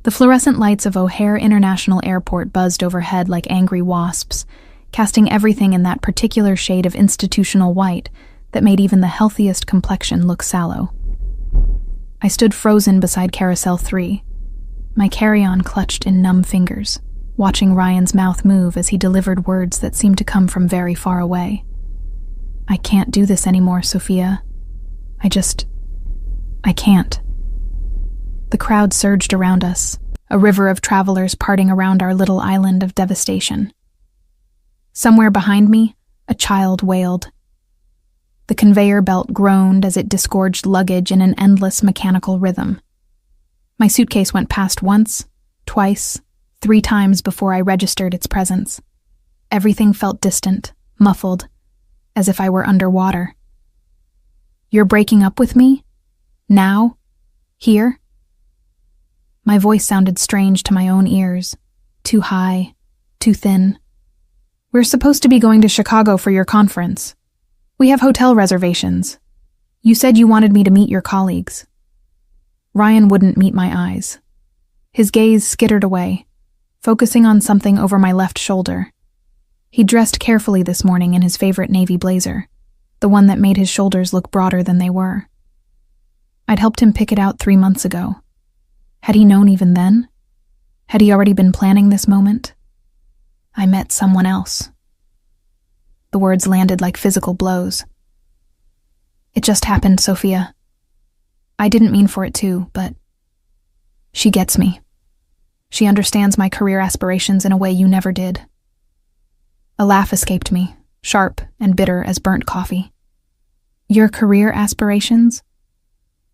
The fluorescent lights of O'Hare International Airport buzzed overhead like angry wasps, casting everything in that particular shade of institutional white that made even the healthiest complexion look sallow. I stood frozen beside Carousel 3, my carry-on clutched in numb fingers, watching Ryan's mouth move as he delivered words that seemed to come from very far away. I can't do this anymore, Sophia. I can't. The crowd surged around us, a river of travelers parting around our little island of devastation. Somewhere behind me, a child wailed. The conveyor belt groaned as it disgorged luggage in an endless mechanical rhythm. My suitcase went past once, twice, 3 times before I registered its presence. Everything felt distant, muffled, as if I were underwater. You're breaking up with me? Now? Here? My voice sounded strange to my own ears, too high, too thin. We're supposed to be going to Chicago for your conference. We have hotel reservations. You said you wanted me to meet your colleagues. Ryan wouldn't meet my eyes. His gaze skittered away, focusing on something over my left shoulder. He dressed carefully this morning in his favorite navy blazer, the one that made his shoulders look broader than they were. I'd helped him pick it out 3 months ago. Had he known even then? Had he already been planning this moment? I met someone else. The words landed like physical blows. It just happened, Sophia. I didn't mean for it to, but she gets me. She understands my career aspirations in a way you never did. A laugh escaped me, sharp and bitter as burnt coffee. Your career aspirations?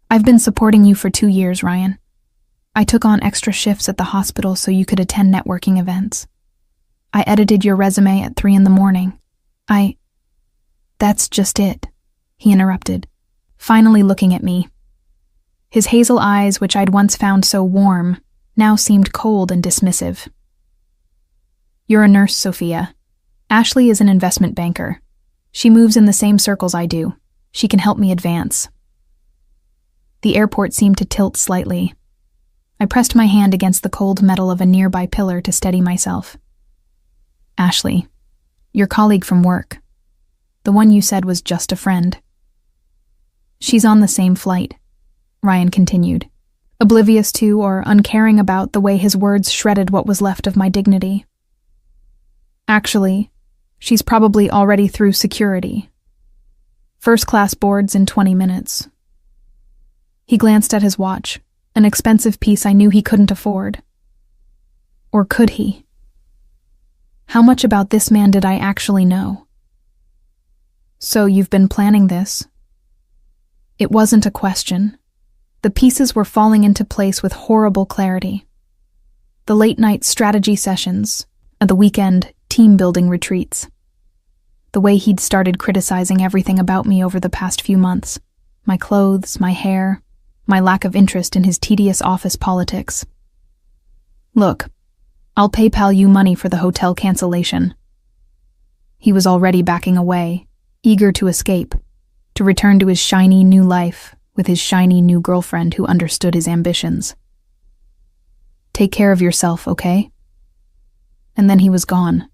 I've been supporting you for 2 years, Ryan. I took on extra shifts at the hospital so you could attend networking events. I edited your resume at 3 a.m. That's just it, he interrupted, finally looking at me. His hazel eyes, which I'd once found so warm, now seemed cold and dismissive. You're a nurse, Sophia. Ashley is an investment banker. She moves in the same circles I do. She can help me advance. The airport seemed to tilt slightly. I pressed my hand against the cold metal of a nearby pillar to steady myself. Ashley, your colleague from work. The one you said was just a friend. She's on the same flight, Ryan continued, oblivious to or uncaring about the way his words shredded what was left of my dignity. Actually, she's probably already through security. First-class boards in 20 minutes. He glanced at his watch, an expensive piece I knew he couldn't afford. Or could he? How much about this man did I actually know? So you've been planning this? It wasn't a question. The pieces were falling into place with horrible clarity. The late-night strategy sessions and the weekend team-building retreats. The way he'd started criticizing everything about me over the past few months. My clothes, my hair, my lack of interest in his tedious office politics. Look, I'll PayPal you money for the hotel cancellation. He was already backing away, eager to escape, to return to his shiny new life with his shiny new girlfriend who understood his ambitions. Take care of yourself, okay? And then he was gone,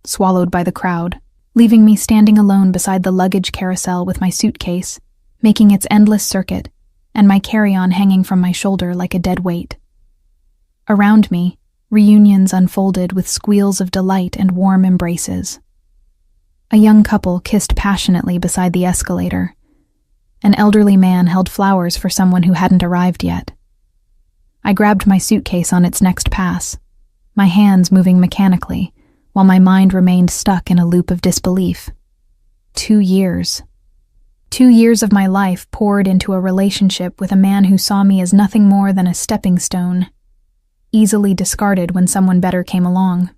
swallowed by the crowd, leaving me standing alone beside the luggage carousel with my suitcase, making its endless circuit, and my carry-on hanging from my shoulder like a dead weight. Around me, reunions unfolded with squeals of delight and warm embraces. A young couple kissed passionately beside the escalator. An elderly man held flowers for someone who hadn't arrived yet. I grabbed my suitcase on its next pass, my hands moving mechanically, while my mind remained stuck in a loop of disbelief. 2 years. 2 years of my life poured into a relationship with a man who saw me as nothing more than a stepping stone, easily discarded when someone better came along.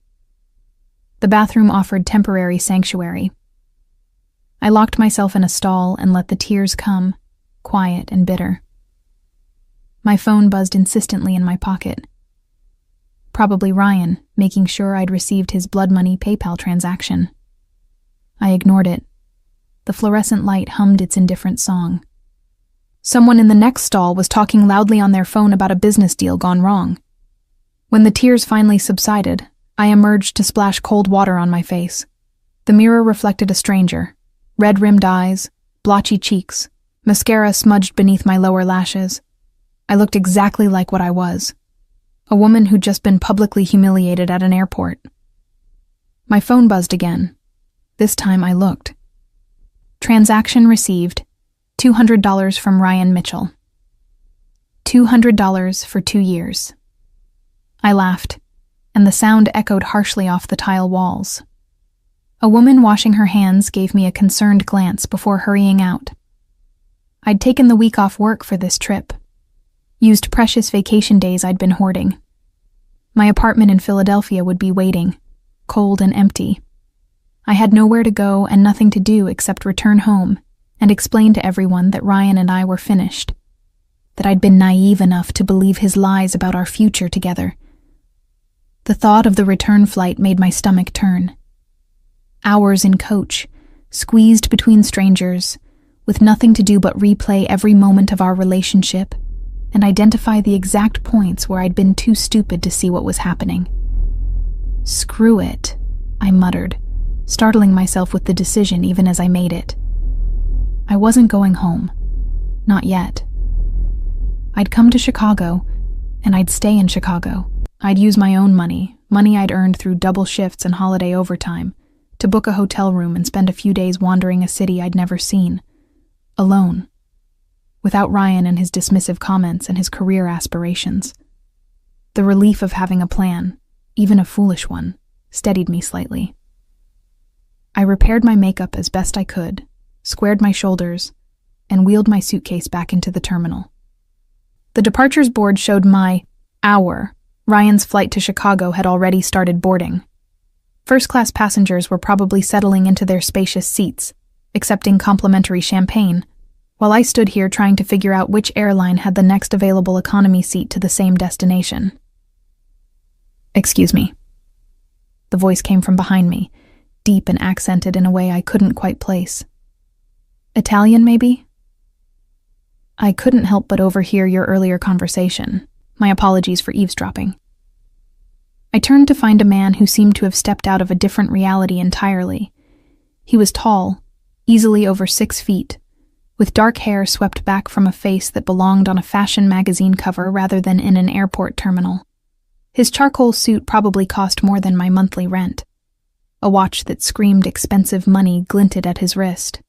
The bathroom offered temporary sanctuary. I locked myself in a stall and let the tears come, quiet and bitter. My phone buzzed insistently in my pocket. Probably Ryan, making sure I'd received his blood money PayPal transaction. I ignored it. The fluorescent light hummed its indifferent song. Someone in the next stall was talking loudly on their phone about a business deal gone wrong. When the tears finally subsided, I emerged to splash cold water on my face. The mirror reflected a stranger, red-rimmed eyes, blotchy cheeks, mascara smudged beneath my lower lashes. I looked exactly like what I was, a woman who'd just been publicly humiliated at an airport. My phone buzzed again. This time I looked. Transaction received, $200 from Ryan Mitchell. $200 for 2 years. I laughed, and the sound echoed harshly off the tile walls. A woman washing her hands gave me a concerned glance before hurrying out. I'd taken the week off work for this trip, used precious vacation days I'd been hoarding. My apartment in Philadelphia would be waiting, cold and empty. I had nowhere to go and nothing to do except return home and explain to everyone that Ryan and I were finished, that I'd been naive enough to believe his lies about our future together. The thought of the return flight made my stomach turn. Hours in coach, squeezed between strangers, with nothing to do but replay every moment of our relationship and identify the exact points where I'd been too stupid to see what was happening. Screw it, I muttered, startling myself with the decision even as I made it. I wasn't going home. Not yet. I'd come to Chicago, and I'd stay in Chicago. I'd use my own money I'd earned through double shifts and holiday overtime, to book a hotel room and spend a few days wandering a city I'd never seen. Alone. Without Ryan and his dismissive comments and his career aspirations. The relief of having a plan, even a foolish one, steadied me slightly. I repaired my makeup as best I could, squared my shoulders, and wheeled my suitcase back into the terminal. The departures board showed Ryan's flight to Chicago had already started boarding. First-class passengers were probably settling into their spacious seats, accepting complimentary champagne, while I stood here trying to figure out which airline had the next available economy seat to the same destination. "Excuse me." The voice came from behind me, deep and accented in a way I couldn't quite place. "Italian, maybe?" "I couldn't help but overhear your earlier conversation. My apologies for eavesdropping." I turned to find a man who seemed to have stepped out of a different reality entirely. He was tall, easily over 6 feet, with dark hair swept back from a face that belonged on a fashion magazine cover rather than in an airport terminal. His charcoal suit probably cost more than my monthly rent. A watch that screamed expensive money glinted at his wrist.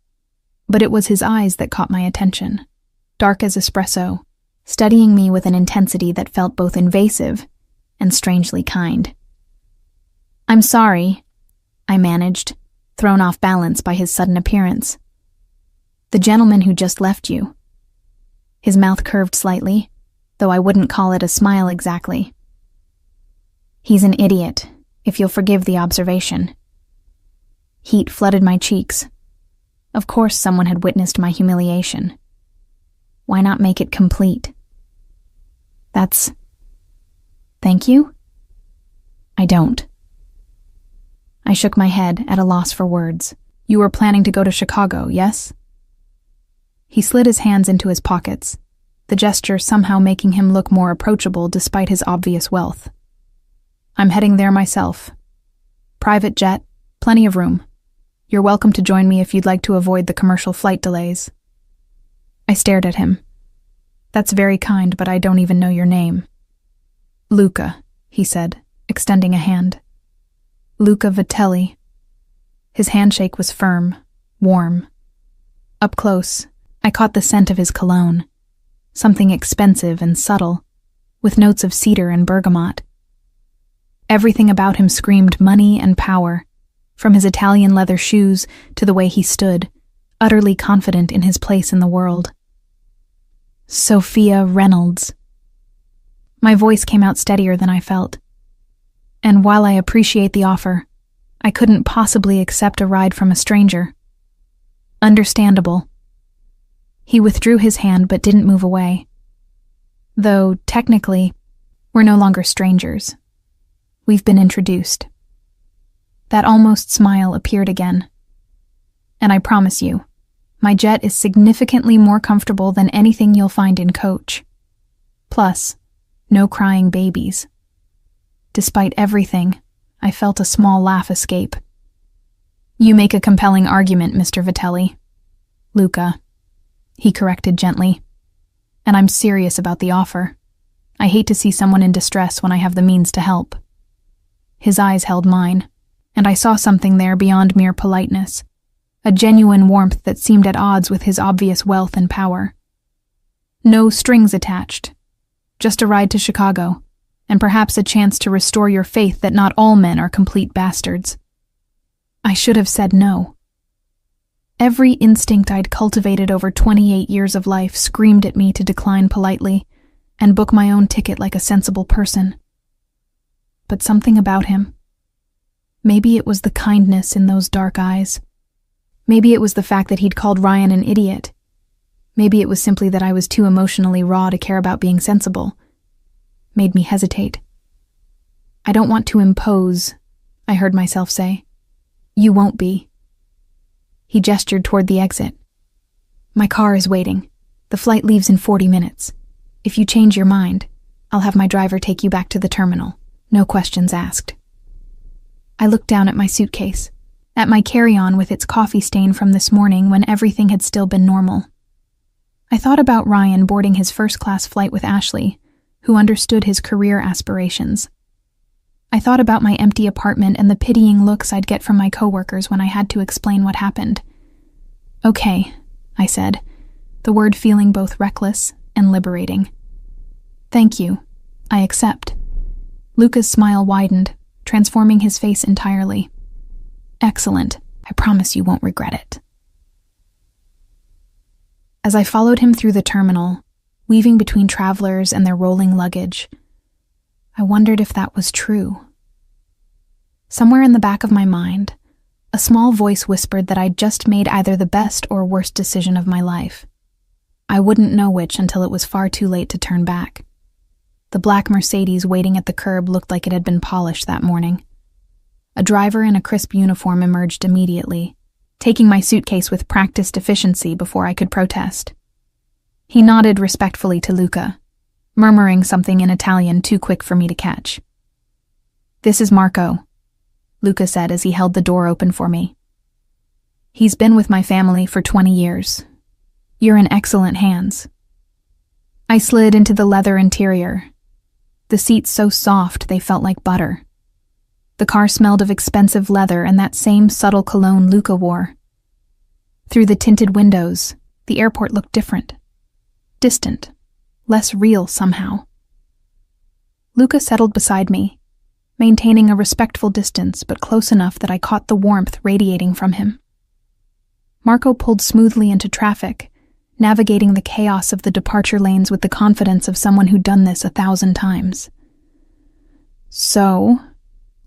But it was his eyes that caught my attention, dark as espresso, studying me with an intensity that felt both invasive and strangely kind. "I'm sorry," I managed, thrown off balance by his sudden appearance. "The gentleman who just left you." His mouth curved slightly, though I wouldn't call it a smile exactly. "He's an idiot, if you'll forgive the observation." Heat flooded my cheeks. Of course someone had witnessed my humiliation. Why not make it complete? Thank you? I don't. I shook my head, at a loss for words. "You were planning to go to Chicago, yes?" He slid his hands into his pockets, the gesture somehow making him look more approachable despite his obvious wealth. "I'm heading there myself. Private jet, plenty of room. You're welcome to join me if you'd like to avoid the commercial flight delays." I stared at him. "That's very kind, but I don't even know your name." "Luca," he said, extending a hand. "Luca Vitelli." His handshake was firm, warm. Up close, I caught the scent of his cologne, something expensive and subtle, with notes of cedar and bergamot. Everything about him screamed money and power, from his Italian leather shoes to the way he stood, utterly confident in his place in the world. "Sophia Reynolds." My voice came out steadier than I felt. "And while I appreciate the offer, I couldn't possibly accept a ride from a stranger." "Understandable." He withdrew his hand but didn't move away. "Though, technically, we're no longer strangers. We've been introduced." That almost smile appeared again. "And I promise you, my jet is significantly more comfortable than anything you'll find in coach. Plus, no crying babies." Despite everything, I felt a small laugh escape. "You make a compelling argument, Mr. Vitelli." "Luca," he corrected gently. "And I'm serious about the offer. I hate to see someone in distress when I have the means to help." His eyes held mine, and I saw something there beyond mere politeness, a genuine warmth that seemed at odds with his obvious wealth and power. No strings attached, just a ride to Chicago, and perhaps a chance to restore your faith that not all men are complete bastards. I should have said no. Every instinct I'd cultivated over 28 years of life screamed at me to decline politely and book my own ticket like a sensible person. But something about him. Maybe it was the kindness in those dark eyes. Maybe it was the fact that he'd called Ryan an idiot. Maybe it was simply that I was too emotionally raw to care about being sensible. Made me hesitate. "I don't want to impose," I heard myself say. "You won't be." He gestured toward the exit. "My car is waiting. The flight leaves in 40 minutes. If you change your mind, I'll have my driver take you back to the terminal. No questions asked." I looked down at my suitcase, at my carry-on with its coffee stain from this morning when everything had still been normal. I thought about Ryan boarding his first-class flight with Ashley, who understood his career aspirations. I thought about my empty apartment and the pitying looks I'd get from my coworkers when I had to explain what happened. "Okay," I said, the word feeling both reckless and liberating. "Thank you. I accept." Luca's smile widened, transforming his face entirely. "Excellent. I promise you won't regret it." As I followed him through the terminal, weaving between travelers and their rolling luggage, I wondered if that was true. Somewhere in the back of my mind, a small voice whispered that I'd just made either the best or worst decision of my life. I wouldn't know which until it was far too late to turn back. The black Mercedes waiting at the curb looked like it had been polished that morning. A driver in a crisp uniform emerged immediately, taking my suitcase with practiced efficiency before I could protest. He nodded respectfully to Luca, murmuring something in Italian too quick for me to catch. "This is Marco," Luca said as he held the door open for me. "He's been with my family for 20 years. You're in excellent hands." I slid into the leather interior, the seats so soft they felt like butter. The car smelled of expensive leather and that same subtle cologne Luca wore. Through the tinted windows, the airport looked different. Distant. Less real somehow. Luca settled beside me, maintaining a respectful distance but close enough that I caught the warmth radiating from him. Marco pulled smoothly into traffic, navigating the chaos of the departure lanes with the confidence of someone who'd done this 1,000 times. "So,"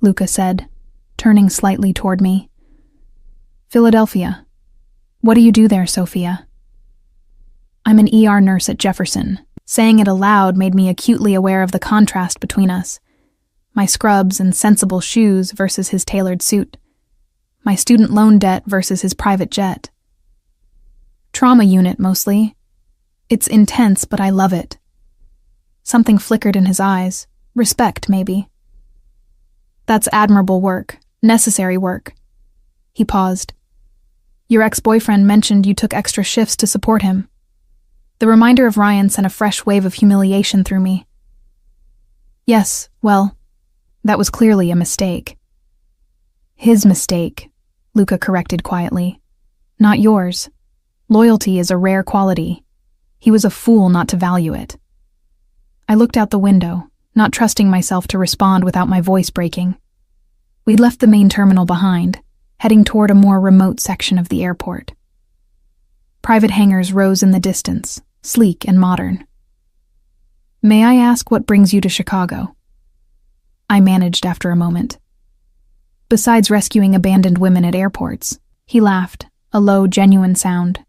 Luca said, turning slightly toward me. "Philadelphia. What do you do there, Sophia?" "I'm an ER nurse at Jefferson." Saying it aloud made me acutely aware of the contrast between us. My scrubs and sensible shoes versus his tailored suit. My student loan debt versus his private jet. Trauma unit, mostly. It's intense, but I love it. Something flickered in his eyes. Respect, maybe. "That's admirable work. Necessary work." He paused. "Your ex-boyfriend mentioned you took extra shifts to support him." The reminder of Ryan sent a fresh wave of humiliation through me. "Yes, well, that was clearly a mistake." "His mistake," Luca corrected quietly. "Not yours. Loyalty is a rare quality. He was a fool not to value it." I looked out the window, not trusting myself to respond without my voice breaking. We'd left the main terminal behind, heading toward a more remote section of the airport. Private hangars rose in the distance, sleek and modern. "May I ask what brings you to Chicago?" I managed after a moment. "Besides rescuing abandoned women at airports," he laughed, a low, genuine sound.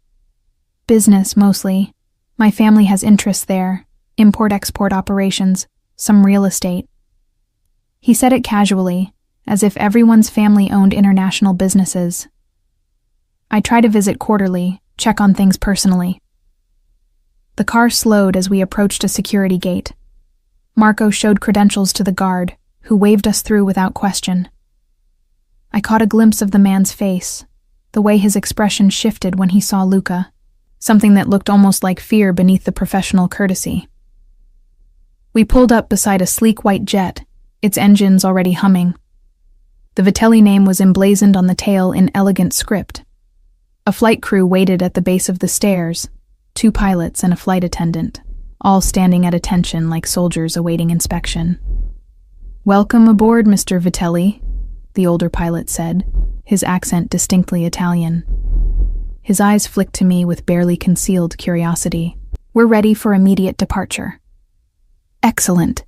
"Business, mostly. My family has interests there, import-export operations, some real estate." He said it casually, as if everyone's family owned international businesses. I try to visit quarterly, check on things personally. The car slowed as we approached a security gate. Marco showed credentials to the guard, who waved us through without question. I caught a glimpse of the man's face, the way his expression shifted when he saw Luca, something that looked almost like fear beneath the professional courtesy. We pulled up beside a sleek white jet, its engines already humming. The Vitelli name was emblazoned on the tail in elegant script. A flight crew waited at the base of the stairs, 2 pilots and a flight attendant, all standing at attention like soldiers awaiting inspection. "Welcome aboard, Mr. Vitelli," the older pilot said, his accent distinctly Italian. His eyes flicked to me with barely concealed curiosity. "We're ready for immediate departure." "Excellent."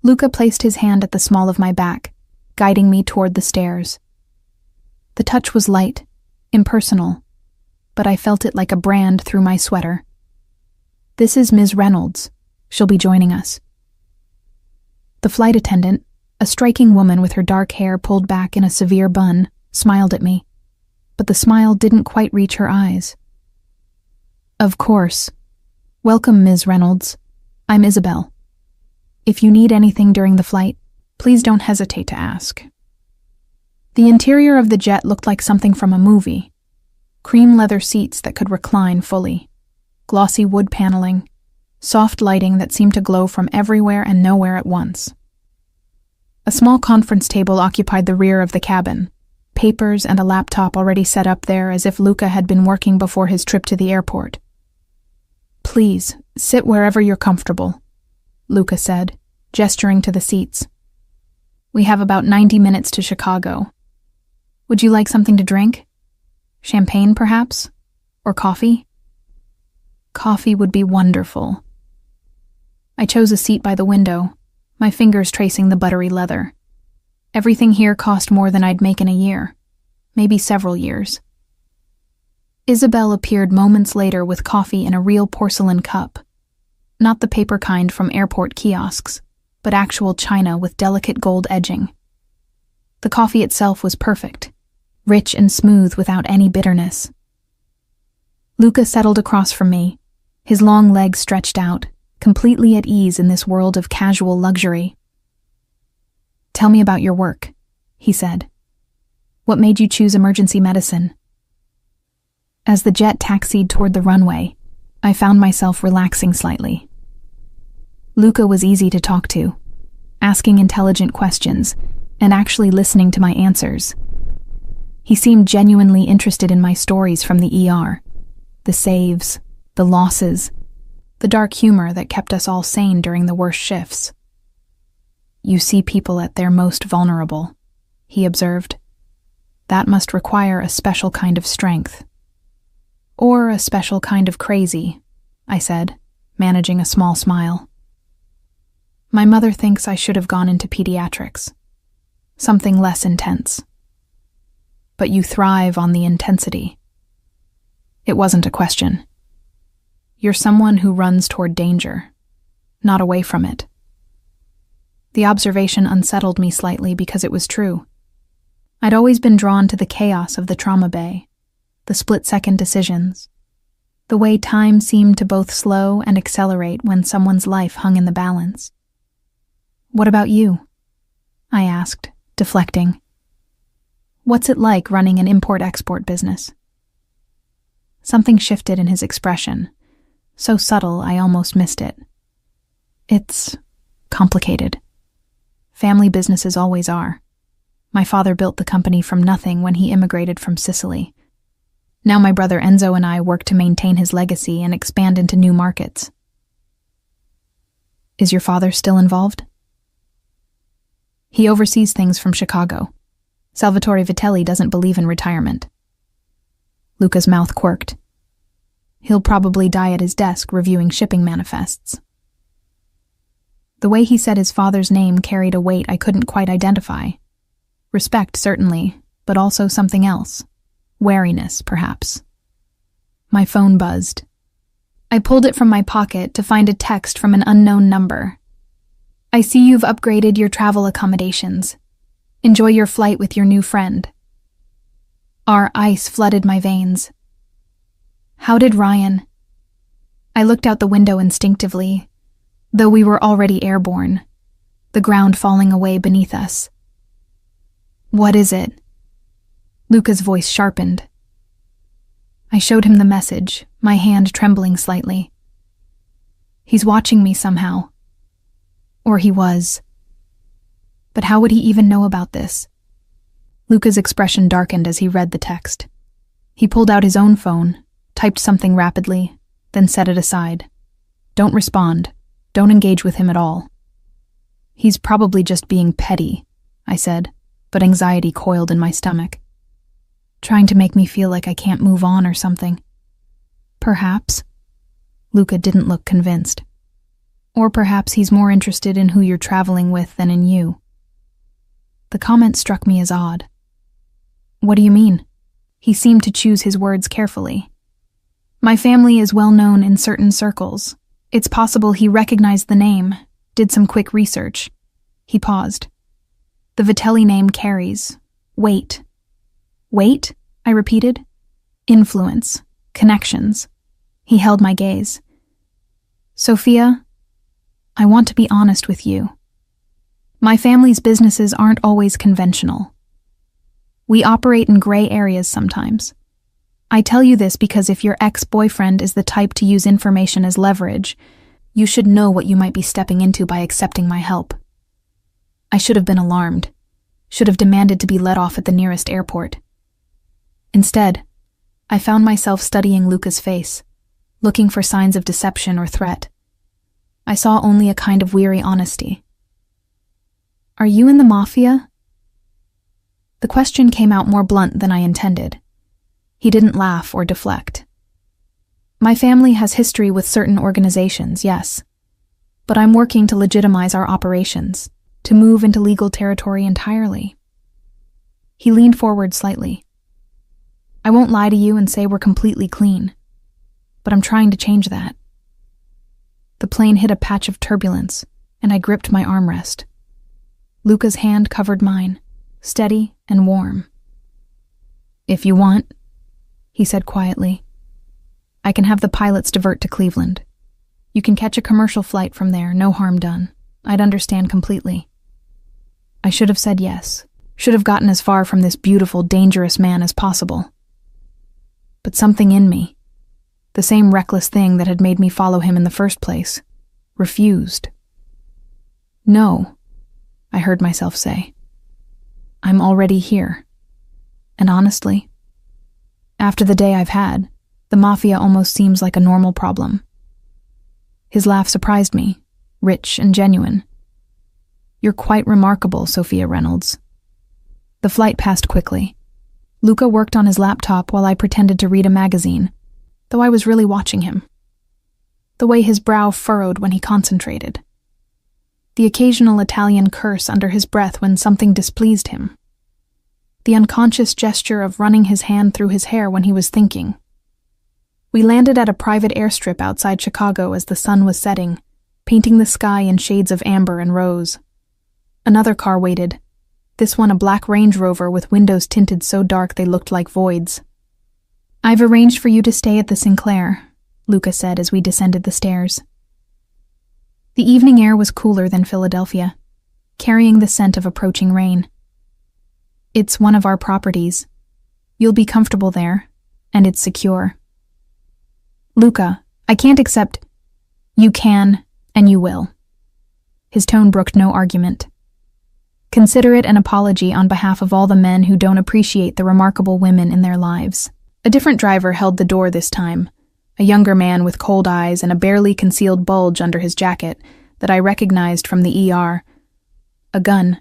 Luca placed his hand at the small of my back, guiding me toward the stairs. The touch was light, impersonal, but I felt it like a brand through my sweater. "This is Ms. Reynolds. She'll be joining us." The flight attendant, a striking woman with her dark hair pulled back in a severe bun, smiled at me, but the smile didn't quite reach her eyes. "Of course. Welcome, Ms. Reynolds. I'm Isabel. If you need anything during the flight, please don't hesitate to ask." The interior of the jet looked like something from a movie. Cream leather seats that could recline fully, glossy wood paneling, soft lighting that seemed to glow from everywhere and nowhere at once. A small conference table occupied the rear of the cabin, papers and a laptop already set up there as if Luca had been working before his trip to the airport. "Please, sit wherever you're comfortable," Luca said, gesturing to the seats. "We have about 90 minutes to Chicago. Would you like something to drink? Champagne, perhaps? Or coffee?" "Coffee would be wonderful." I chose a seat by the window, my fingers tracing the buttery leather. Everything here cost more than I'd make in a year, maybe several years. Isabel appeared moments later with coffee in a real porcelain cup. Not the paper kind from airport kiosks, but actual china with delicate gold edging. The coffee itself was perfect, rich and smooth without any bitterness. Luca settled across from me, his long legs stretched out, completely at ease in this world of casual luxury. "Tell me about your work," he said. "What made you choose emergency medicine?" As the jet taxied toward the runway, I found myself relaxing slightly. Luca was easy to talk to, asking intelligent questions and actually listening to my answers. He seemed genuinely interested in my stories from the ER, the saves, the losses, the dark humor that kept us all sane during the worst shifts. "You see people at their most vulnerable," he observed. "That must require a special kind of strength." "Or a special kind of crazy," I said, managing a small smile. "My mother thinks I should have gone into pediatrics. Something less intense." "But you thrive on the intensity." It wasn't a question. "You're someone who runs toward danger, not away from it." The observation unsettled me slightly because it was true. I'd always been drawn to the chaos of the trauma bay, the split-second decisions, the way time seemed to both slow and accelerate when someone's life hung in the balance. "What about you?" I asked, deflecting. "What's it like running an import-export business?" Something shifted in his expression, so subtle I almost missed it. "It's complicated. Family businesses always are. My father built the company from nothing when he immigrated from Sicily. Now my brother Enzo and I work to maintain his legacy and expand into new markets." "Is your father still involved?" "He oversees things from Chicago. Salvatore Vitelli doesn't believe in retirement." Luca's mouth quirked. "He'll probably die at his desk reviewing shipping manifests." The way he said his father's name carried a weight I couldn't quite identify. Respect, certainly, but also something else. Wariness, perhaps. My phone buzzed. I pulled it from my pocket to find a text from an unknown number. "I see you've upgraded your travel accommodations. Enjoy your flight with your new friend." Our ice flooded my veins. How did Ryan? I looked out the window instinctively, though we were already airborne. the ground falling away beneath us. "What is it?" Luca's voice sharpened. I showed him the message, my hand trembling slightly. He's watching me somehow. Or he was. But how would he even know about this? Luca's expression darkened as he read the text. He pulled out his own phone, typed something rapidly, then set it aside. "Don't respond. Don't engage with him at all." "He's probably just being petty," I said, but anxiety coiled in my stomach. "Trying to make me feel like I can't move on or something." "Perhaps." Luca didn't look convinced. "Or perhaps he's more interested in who you're traveling with than in you." The comment struck me as odd. "What do you mean?" He seemed to choose his words carefully. "My family is well known in certain circles. It's possible he recognized the name, did some quick research." He paused. "The Vitelli name carries weight." "Weight?" I repeated. "Influence. Connections." He held my gaze. "Sophia, I want to be honest with you. My family's businesses aren't always conventional. We operate in gray areas sometimes. I tell you this because if your ex-boyfriend is the type to use information as leverage, you should know what you might be stepping into by accepting my help." I should have been alarmed, should have demanded to be let off at the nearest airport. Instead, I found myself studying Luca's face, looking for signs of deception or threat. I saw only a kind of weary honesty. "Are you in the Mafia?" The question came out more blunt than I intended. He didn't laugh or deflect. "My family has history with certain organizations, yes. But I'm working to legitimize our operations, to move into legal territory entirely." He leaned forward slightly. "I won't lie to you and say we're completely clean, but I'm trying to change that." The plane hit a patch of turbulence, and I gripped my armrest. Luca's hand covered mine, steady and warm. "If you want," he said quietly, "I can have the pilots divert to Cleveland. You can catch a commercial flight from there, no harm done. I'd understand completely." I should have said yes, should have gotten as far from this beautiful, dangerous man as possible. But something in me, the same reckless thing that had made me follow him in the first place, refused. "No," I heard myself say. "I'm already here. And honestly, after the day I've had, the Mafia almost seems like a normal problem." His laugh surprised me, rich and genuine. "You're quite remarkable, Sophia Reynolds." The flight passed quickly. Luca worked on his laptop while I pretended to read a magazine, though I was really watching him. The way his brow furrowed when he concentrated. The occasional Italian curse under his breath when something displeased him. The unconscious gesture of running his hand through his hair when he was thinking. We landed at a private airstrip outside Chicago as the sun was setting, painting the sky in shades of amber and rose. Another car waited, this one a black Range Rover with windows tinted so dark they looked like voids. "I've arranged for you to stay at the Sinclair," Luca said as we descended the stairs. The evening air was cooler than Philadelphia, carrying the scent of approaching rain. "It's one of our properties. You'll be comfortable there, and it's secure." "Luca, I can't accept—" "You can, and you will." His tone brooked no argument. "Consider it an apology on behalf of all the men who don't appreciate the remarkable women in their lives." A different driver held the door this time, a younger man with cold eyes and a barely concealed bulge under his jacket that I recognized from the ER. A gun.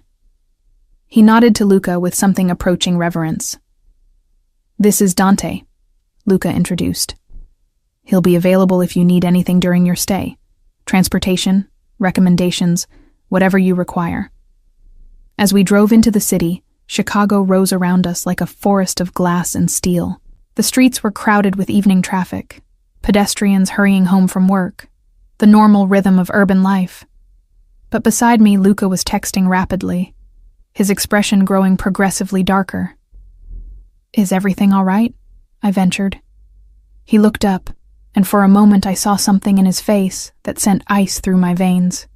He nodded to Luca with something approaching reverence. "This is Dante," Luca introduced. "He'll be available if you need anything during your stay. Transportation, recommendations, whatever you require." As we drove into the city, Chicago rose around us like a forest of glass and steel. The streets were crowded with evening traffic, pedestrians hurrying home from work, the normal rhythm of urban life. But beside me, Luca was texting rapidly, his expression growing progressively darker. "Is everything all right?" I ventured. He looked up, and for a moment I saw something in his face that sent ice through my veins.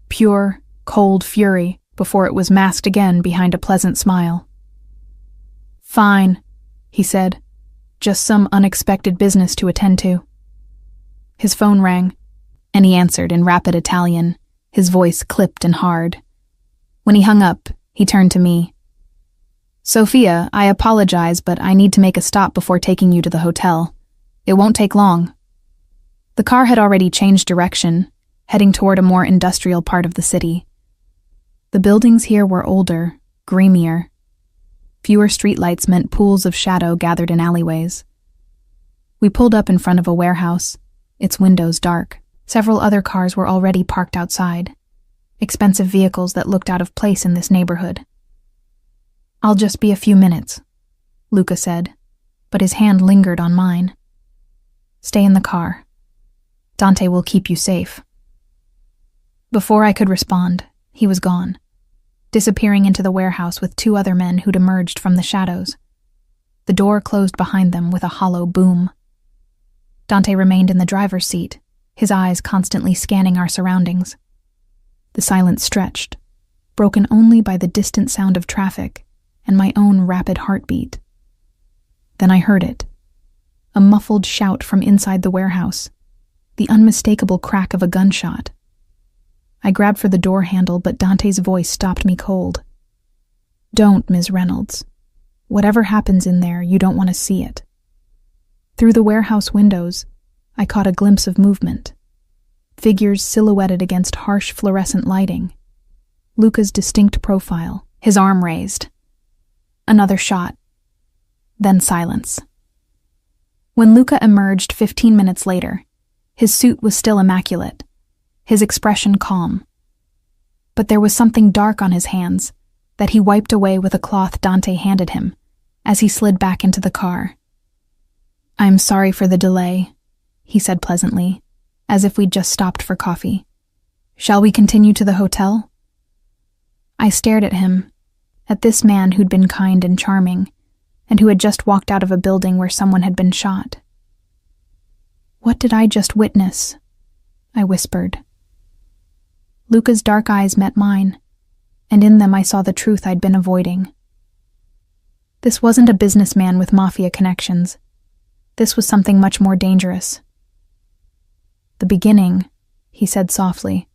Pure, cold fury before it was masked again behind a pleasant smile. "Fine," he said. "Just some unexpected business to attend to." His phone rang, and he answered in rapid Italian, his voice clipped and hard. When he hung up, he turned to me. "Sophia, I apologize, but I need to make a stop before taking you to the hotel. It won't take long." The car had already changed direction, heading toward a more industrial part of the city. The buildings here were older, grimier. Fewer streetlights meant pools of shadow gathered in alleyways. We pulled up in front of a warehouse, its windows dark. Several other cars were already parked outside, expensive vehicles that looked out of place in this neighborhood. "I'll just be a few minutes," Luca said, but his hand lingered on mine. "Stay in the car. Dante will keep you safe." Before I could respond, he was gone, disappearing into the warehouse with two other men who'd emerged from the shadows. The door closed behind them with a hollow boom. Dante remained in the driver's seat, his eyes constantly scanning our surroundings. The silence stretched, broken only by the distant sound of traffic and my own rapid heartbeat. Then I heard it, a muffled shout from inside the warehouse, the unmistakable crack of a gunshot. I grabbed for the door handle, but Dante's voice stopped me cold. "Don't, Ms. Reynolds. Whatever happens in there, you don't want to see it." Through the warehouse windows, I caught a glimpse of movement. Figures silhouetted against harsh fluorescent lighting. Luca's distinct profile, his arm raised. Another shot. Then silence. When Luca emerged 15 minutes later, his suit was still immaculate, his expression calm. But there was something dark on his hands that he wiped away with a cloth Dante handed him as he slid back into the car. "I'm sorry for the delay," he said pleasantly, as if we'd just stopped for coffee. "Shall we continue to the hotel?" I stared at him, at this man who'd been kind and charming, and who had just walked out of a building where someone had been shot. "What did I just witness?" I whispered. Luca's dark eyes met mine, and in them I saw the truth I'd been avoiding. This wasn't a businessman with mafia connections. This was something much more dangerous. "The beginning," he said softly,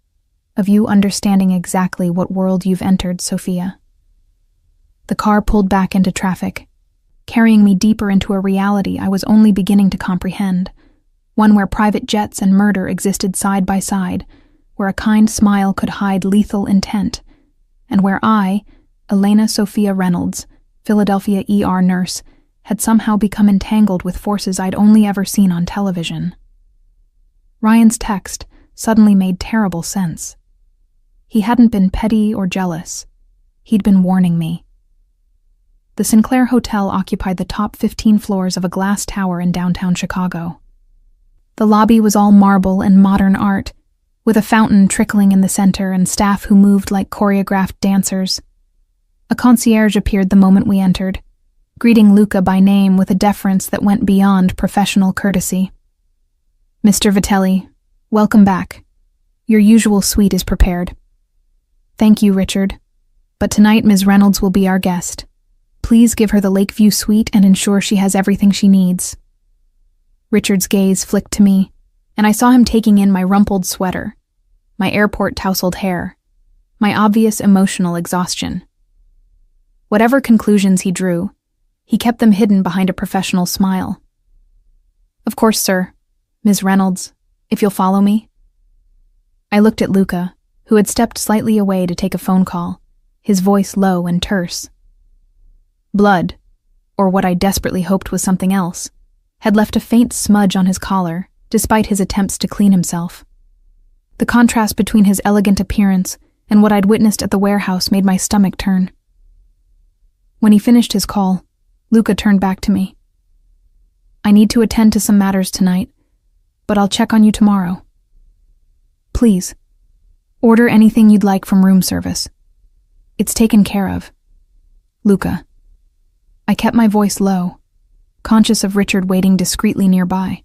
"of you understanding exactly what world you've entered, Sophia." The car pulled back into traffic, carrying me deeper into a reality I was only beginning to comprehend, one where private jets and murder existed side by side, where a kind smile could hide lethal intent, and where I, Elena Sophia Reynolds, Philadelphia ER nurse, had somehow become entangled with forces I'd only ever seen on television. Ryan's text suddenly made terrible sense. He hadn't been petty or jealous. He'd been warning me. The Sinclair Hotel occupied the top 15 floors of a glass tower in downtown Chicago. The lobby was all marble and modern art, with a fountain trickling in the center and staff who moved like choreographed dancers. A concierge appeared the moment we entered, greeting Luca by name with a deference that went beyond professional courtesy. "Mr. Vitelli, welcome back. Your usual suite is prepared." "Thank you, Richard. But tonight Ms. Reynolds will be our guest. Please give her the Lakeview suite and ensure she has everything she needs." Richard's gaze flicked to me, and I saw him taking in my rumpled sweater, my airport tousled hair, my obvious emotional exhaustion. Whatever conclusions he drew, he kept them hidden behind a professional smile. "Of course, sir. Ms. Reynolds, if you'll follow me." I looked at Luca, who had stepped slightly away to take a phone call, his voice low and terse. Blood, or what I desperately hoped was something else, had left a faint smudge on his collar, despite his attempts to clean himself. The contrast between his elegant appearance and what I'd witnessed at the warehouse made my stomach turn. When he finished his call, Luca turned back to me. "I need to attend to some matters tonight, but I'll check on you tomorrow. Please, order anything you'd like from room service. It's taken care of. Luca." I kept my voice low, conscious of Richard waiting discreetly nearby.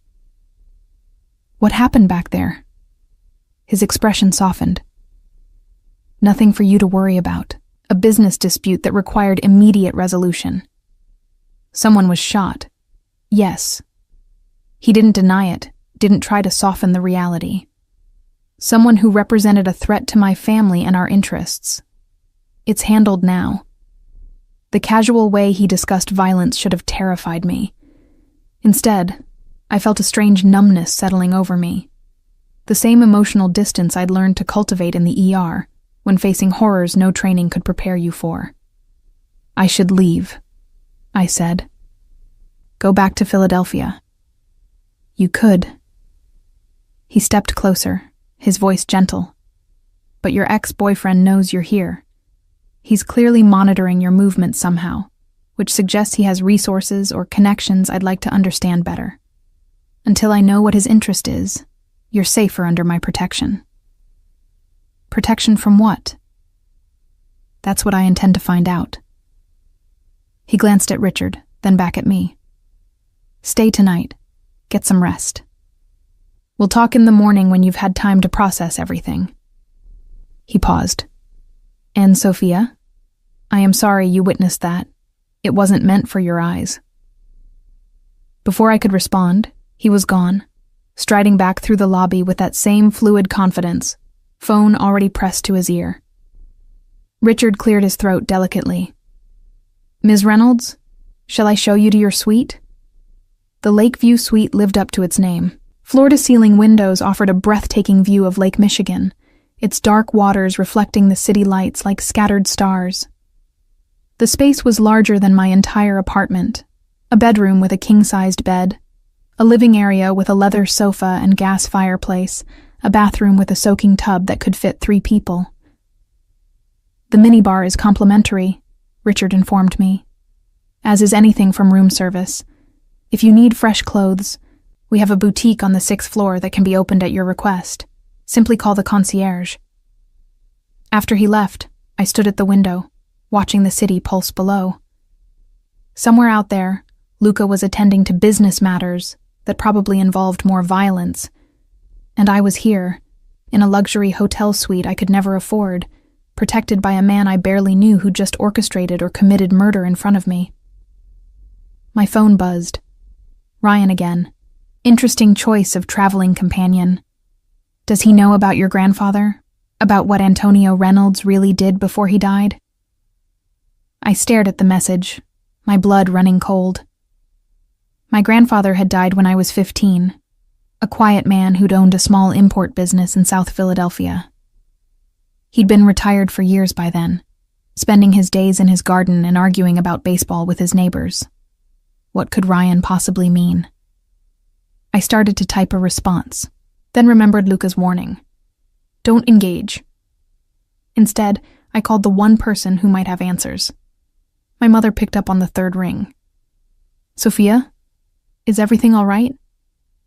"What happened back there?" His expression softened. Nothing for you to worry about. A business dispute that required immediate resolution. Someone was shot. Yes. He didn't deny it, didn't try to soften the reality. Someone who represented a threat to my family and our interests. It's handled now. The casual way he discussed violence should have terrified me. Instead, I felt a strange numbness settling over me. The same emotional distance I'd learned to cultivate in the ER, when facing horrors no training could prepare you for. I should leave, I said. Go back to Philadelphia. You could. He stepped closer, his voice gentle. But your ex-boyfriend knows you're here. He's clearly monitoring your movements somehow, which suggests he has resources or connections I'd like to understand better. Until I know what his interest is, you're safer under my protection. Protection from what? That's what I intend to find out. He glanced at Richard, then back at me. Stay tonight. Get some rest. We'll talk in the morning when you've had time to process everything. He paused. And Sophia? I am sorry you witnessed that. It wasn't meant for your eyes. Before I could respond, he was gone, striding back through the lobby with that same fluid confidence, phone already pressed to his ear. Richard cleared his throat delicately. Ms. Reynolds, shall I show you to your suite? The Lakeview Suite lived up to its name. Floor-to-ceiling windows offered a breathtaking view of Lake Michigan, its dark waters reflecting the city lights like scattered stars. The space was larger than my entire apartment, a bedroom with a king-sized bed, a living area with a leather sofa and gas fireplace, a bathroom with a soaking tub that could fit 3 people. The minibar is complimentary, Richard informed me, as is anything from room service. If you need fresh clothes, we have a boutique on the 6th floor that can be opened at your request. Simply call the concierge. After he left, I stood at the window, watching the city pulse below. Somewhere out there, Luca was attending to business matters that probably involved more violence, and I was here, in a luxury hotel suite I could never afford, protected by a man I barely knew who just orchestrated or committed murder in front of me. My phone buzzed. Ryan again. Interesting choice of traveling companion. Does he know about your grandfather? About what Antonio Reynolds really did before he died? I stared at the message, my blood running cold. My grandfather had died when I was 15, a quiet man who'd owned a small import business in South Philadelphia. He'd been retired for years by then, spending his days in his garden and arguing about baseball with his neighbors. What could Ryan possibly mean? I started to type a response, then remembered Luca's warning. Don't engage. Instead, I called the one person who might have answers. My mother picked up on the 3rd ring. Sophia? Is everything all right?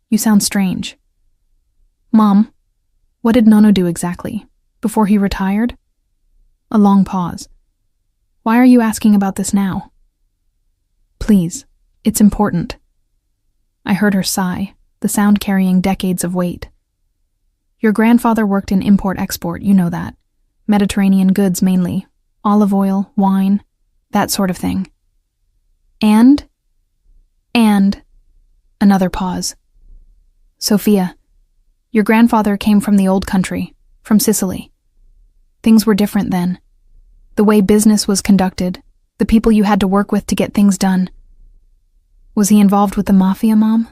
You sound strange. Mom, what did Nono do exactly? Before he retired? A long pause. Why are you asking about this now? Please, it's important. I heard her sigh, the sound carrying decades of weight. Your grandfather worked in import-export, you know that. Mediterranean goods mainly. Olive oil, wine, that sort of thing. And another pause. Sophia, your grandfather came from the old country, from Sicily. Things were different then. The way business was conducted, the people you had to work with to get things done. Was he involved with the mafia, Mom?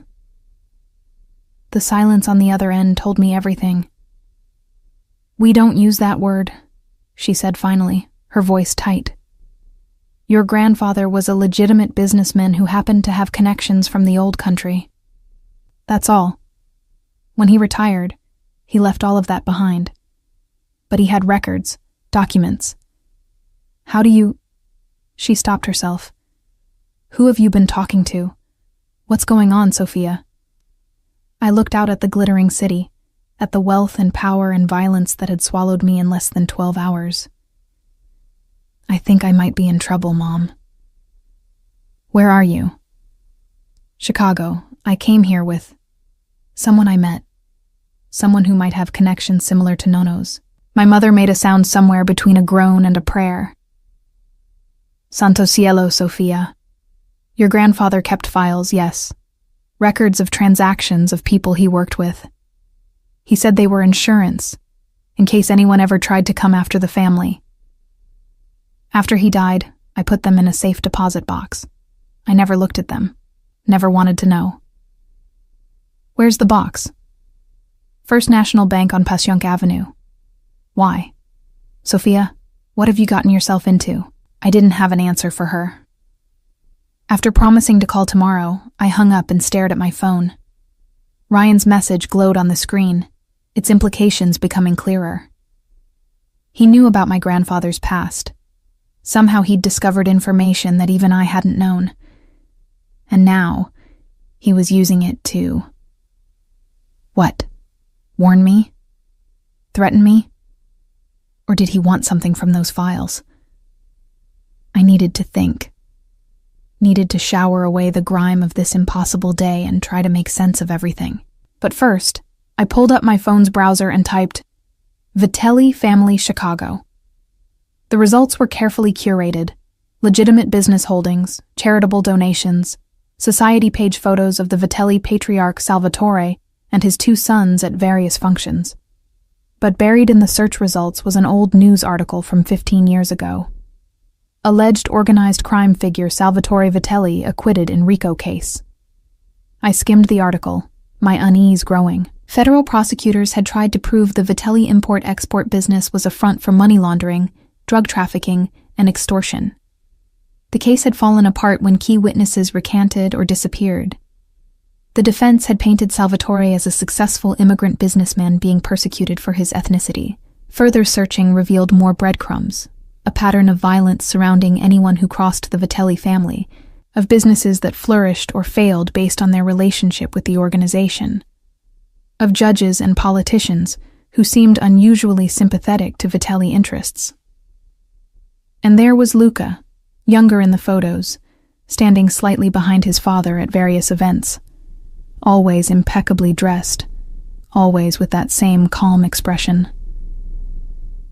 The silence on the other end told me everything. We don't use that word, she said finally, her voice tight. Your grandfather was a legitimate businessman who happened to have connections from the old country. That's all. When he retired, he left all of that behind. But he had records, documents. How do you... She stopped herself. Who have you been talking to? What's going on, Sophia? I looked out at the glittering city, at the wealth and power and violence that had swallowed me in less than 12 hours. I think I might be in trouble, Mom. Where are you? Chicago. I came here with someone I met. Someone who might have connections similar to Nono's. My mother made a sound somewhere between a groan and a prayer. Santo cielo, Sofia. Your grandfather kept files, yes. Records of transactions of people he worked with. He said they were insurance, in case anyone ever tried to come after the family. After he died, I put them in a safe deposit box. I never looked at them, never wanted to know. Where's the box? First National Bank on Passyunk Avenue. Why? Sophia, what have you gotten yourself into? I didn't have an answer for her. After promising to call tomorrow, I hung up and stared at my phone. Ryan's message glowed on the screen, its implications becoming clearer. He knew about my grandfather's past. Somehow he'd discovered information that even I hadn't known. And now, he was using it to... What? Warn me? Threaten me? Or did he want something from those files? I needed to think. Needed to shower away the grime of this impossible day and try to make sense of everything. But first, I pulled up my phone's browser and typed, Vitelli Family Chicago. The results were carefully curated, legitimate business holdings, charitable donations, society page photos of the Vitelli patriarch Salvatore and his 2 sons at various functions. But buried in the search results was an old news article from 15 years ago. Alleged organized crime figure Salvatore Vitelli acquitted in RICO case. I skimmed the article, my unease growing. Federal prosecutors had tried to prove the Vitelli import-export business was a front for money laundering, drug trafficking, and extortion. The case had fallen apart when key witnesses recanted or disappeared. The defense had painted Salvatore as a successful immigrant businessman being persecuted for his ethnicity. Further searching revealed more breadcrumbs, a pattern of violence surrounding anyone who crossed the Vitelli family, of businesses that flourished or failed based on their relationship with the organization, of judges and politicians who seemed unusually sympathetic to Vitelli interests. And there was Luca, younger in the photos, standing slightly behind his father at various events, always impeccably dressed, always with that same calm expression.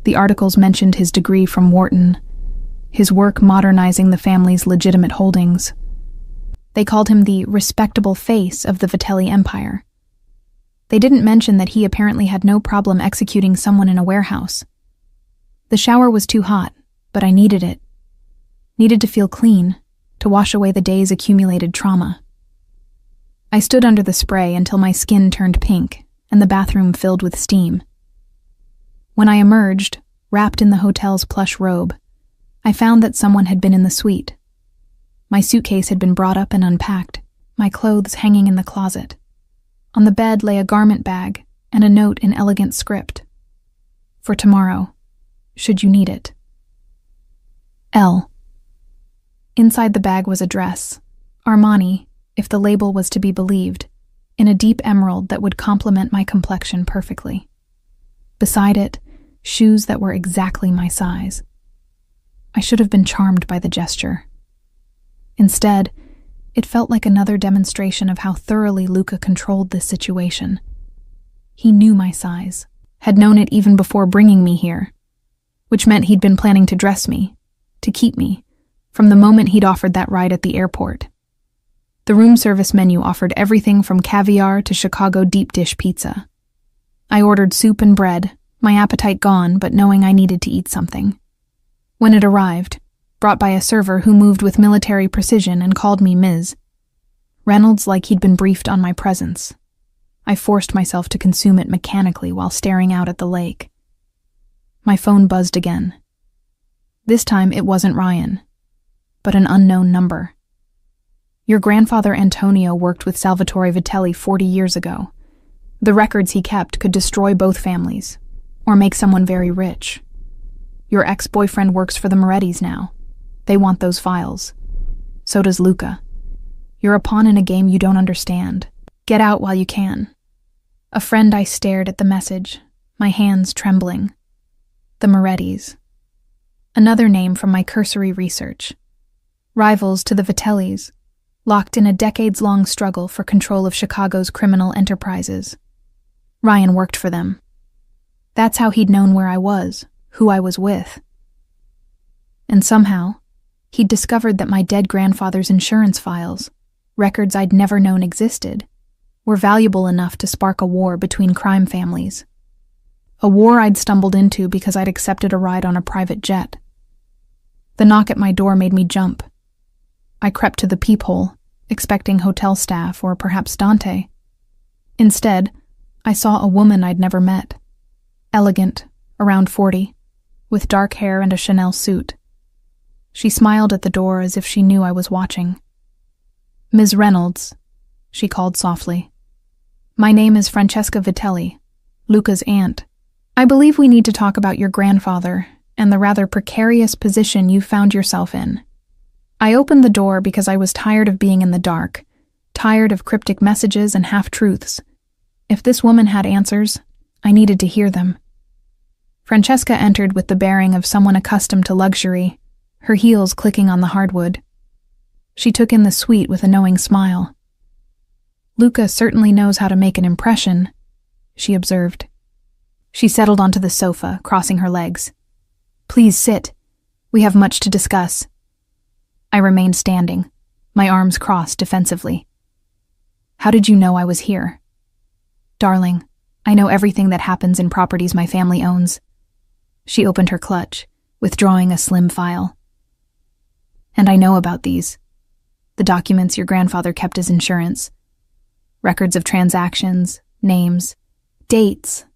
The articles mentioned his degree from Wharton, his work modernizing the family's legitimate holdings. They called him the respectable face of the Vitelli empire. They didn't mention that he apparently had no problem executing someone in a warehouse. The shower was too hot, but I needed it. Needed to feel clean, to wash away the day's accumulated trauma. I stood under the spray until my skin turned pink and the bathroom filled with steam. When I emerged, wrapped in the hotel's plush robe, I found that someone had been in the suite. My suitcase had been brought up and unpacked, my clothes hanging in the closet. On the bed lay a garment bag and a note in elegant script. For tomorrow, should you need it. L. Inside the bag was a dress, Armani, if the label was to be believed, in a deep emerald that would complement my complexion perfectly. Beside it, shoes that were exactly my size. I should have been charmed by the gesture. Instead, it felt like another demonstration of how thoroughly Luca controlled this situation. He knew my size, had known it even before bringing me here, which meant he'd been planning to dress me, to keep me, from the moment he'd offered that ride at the airport. The room service menu offered everything from caviar to Chicago deep dish pizza. I ordered soup and bread, my appetite gone, but knowing I needed to eat something. When it arrived, brought by a server who moved with military precision and called me Ms. Reynolds like he'd been briefed on my presence. I forced myself to consume it mechanically while staring out at the lake. My phone buzzed again. This time it wasn't Ryan, but an unknown number. Your grandfather Antonio worked with Salvatore Vitelli 40 years ago. The records he kept could destroy both families, or make someone very rich. Your ex-boyfriend works for the Morettis now. They want those files. So does Luca. You're a pawn in a game you don't understand. Get out while you can. A friend I stared at the message, my hands trembling. The Morettis. Another name from my cursory research. Rivals to the Vitellis, locked in a decades-long struggle for control of Chicago's criminal enterprises. Ryan worked for them. That's how he'd known where I was, who I was with. And somehow, he'd discovered that my dead grandfather's insurance files, records I'd never known existed, were valuable enough to spark a war between crime families. A war I'd stumbled into because I'd accepted a ride on a private jet. The knock at my door made me jump. I crept to the peephole, expecting hotel staff or perhaps Dante. Instead, I saw a woman I'd never met. Elegant, around 40, with dark hair and a Chanel suit. She smiled at the door as if she knew I was watching. "Ms. Reynolds," she called softly. "My name is Francesca Vitelli, Luca's aunt. I believe we need to talk about your grandfather and the rather precarious position you found yourself in." I opened the door because I was tired of being in the dark, tired of cryptic messages and half-truths. If this woman had answers, I needed to hear them. Francesca entered with the bearing of someone accustomed to luxury, her heels clicking on the hardwood. She took in the suite with a knowing smile. "Luca certainly knows how to make an impression," she observed. She settled onto the sofa, crossing her legs. "Please sit. We have much to discuss." I remained standing, my arms crossed defensively. "How did you know I was here?" "Darling, I know everything that happens in properties my family owns." She opened her clutch, withdrawing a slim file. "And I know about these. The documents your grandfather kept as insurance. Records of transactions, names, dates,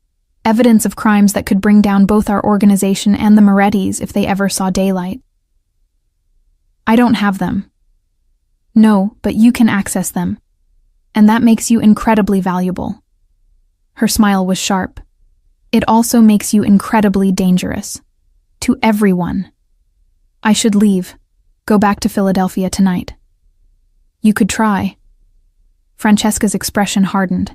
evidence of crimes that could bring down both our organization and the Morettis if they ever saw daylight. I don't have them. No, but you can access them. And that makes you incredibly valuable." Her smile was sharp. "It also makes you incredibly dangerous. To everyone. I should leave. Go back to Philadelphia tonight." "You could try." Francesca's expression hardened.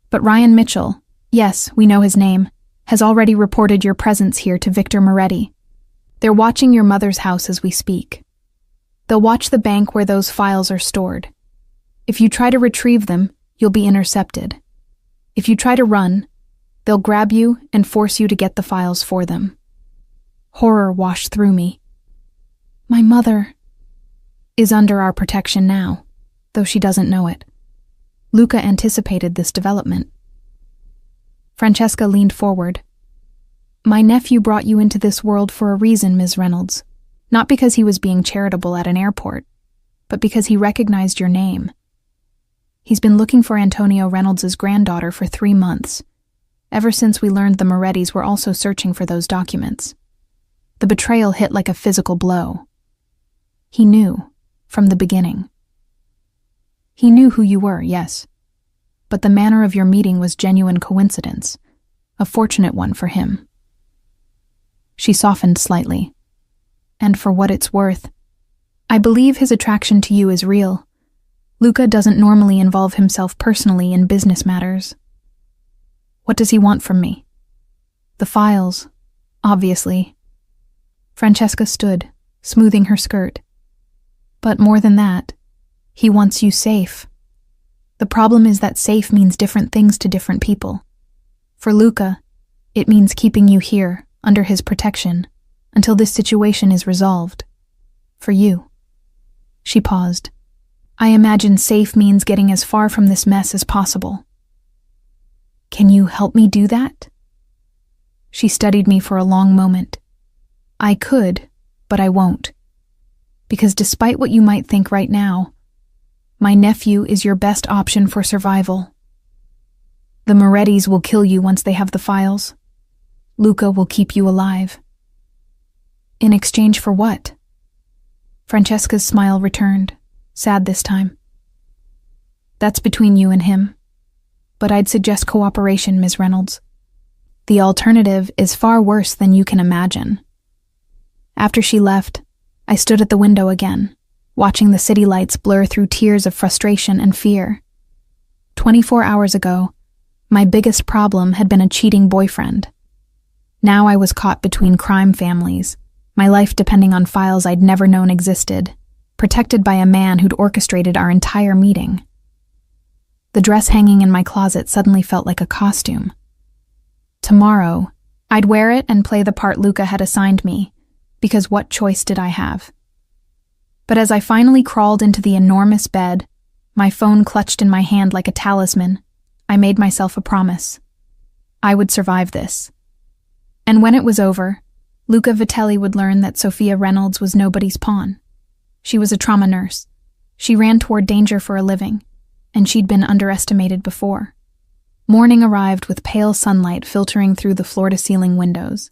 "But Ryan Mitchell, yes, we know his name, has already reported your presence here to Victor Moretti. They're watching your mother's house as we speak. They'll watch the bank where those files are stored. If you try to retrieve them, you'll be intercepted. If you try to run, they'll grab you and force you to get the files for them." Horror washed through me. "My mother is under our protection now, though she doesn't know it." Luca anticipated this development. Francesca leaned forward. "My nephew brought you into this world for a reason, Ms. Reynolds. Not because he was being charitable at an airport, but because he recognized your name. He's been looking for Antonio Reynolds' granddaughter for 3 months, ever since we learned the Morettis were also searching for those documents. The betrayal hit like a physical blow. He knew, from the beginning. He knew who you were, yes, but the manner of your meeting was genuine coincidence, a fortunate one for him." She softened slightly. "And for what it's worth, I believe his attraction to you is real. Luca doesn't normally involve himself personally in business matters." "What does he want from me?" "The files, obviously." Francesca stood, smoothing her skirt. "But more than that, he wants you safe. The problem is that safe means different things to different people. For Luca, it means keeping you here, under his protection, until this situation is resolved. For you." She paused. "I imagine safe means getting as far from this mess as possible." "Can you help me do that?" She studied me for a long moment. "I could, but I won't. Because despite what you might think right now, my nephew is your best option for survival. The Morettis will kill you once they have the files. Luca will keep you alive." "In exchange for what?" Francesca's smile returned, sad this time. "That's between you and him. But I'd suggest cooperation, Ms. Reynolds. The alternative is far worse than you can imagine." After she left, I stood at the window again, watching the city lights blur through tears of frustration and fear. 24 hours ago, my biggest problem had been a cheating boyfriend. Now I was caught between crime families, my life depending on files I'd never known existed, protected by a man who'd orchestrated our entire meeting. The dress hanging in my closet suddenly felt like a costume. Tomorrow, I'd wear it and play the part Luca had assigned me, because what choice did I have? But as I finally crawled into the enormous bed, my phone clutched in my hand like a talisman, I made myself a promise. I would survive this. And when it was over, Luca Vitelli would learn that Sophia Reynolds was nobody's pawn. She was a trauma nurse. She ran toward danger for a living, and she'd been underestimated before. Morning arrived with pale sunlight filtering through the floor-to-ceiling windows.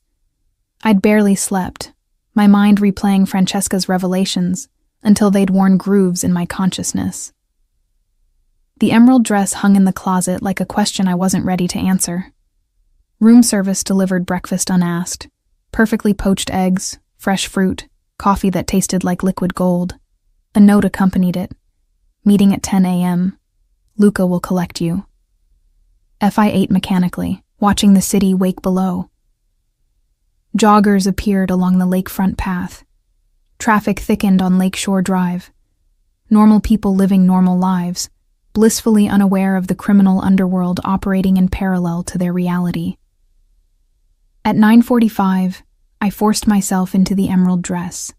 I'd barely slept, my mind replaying Francesca's revelations until they'd worn grooves in my consciousness. The emerald dress hung in the closet like a question I wasn't ready to answer. Room service delivered breakfast unasked, perfectly poached eggs, fresh fruit, coffee that tasted like liquid gold. A note accompanied it. Meeting at 10 a.m. Luca will collect you. I ate mechanically, watching the city wake below. Joggers appeared along the lakefront path. Traffic thickened on Lakeshore Drive. Normal people living normal lives, blissfully unaware of the criminal underworld operating in parallel to their reality. At 9:45, I forced myself into the emerald dress.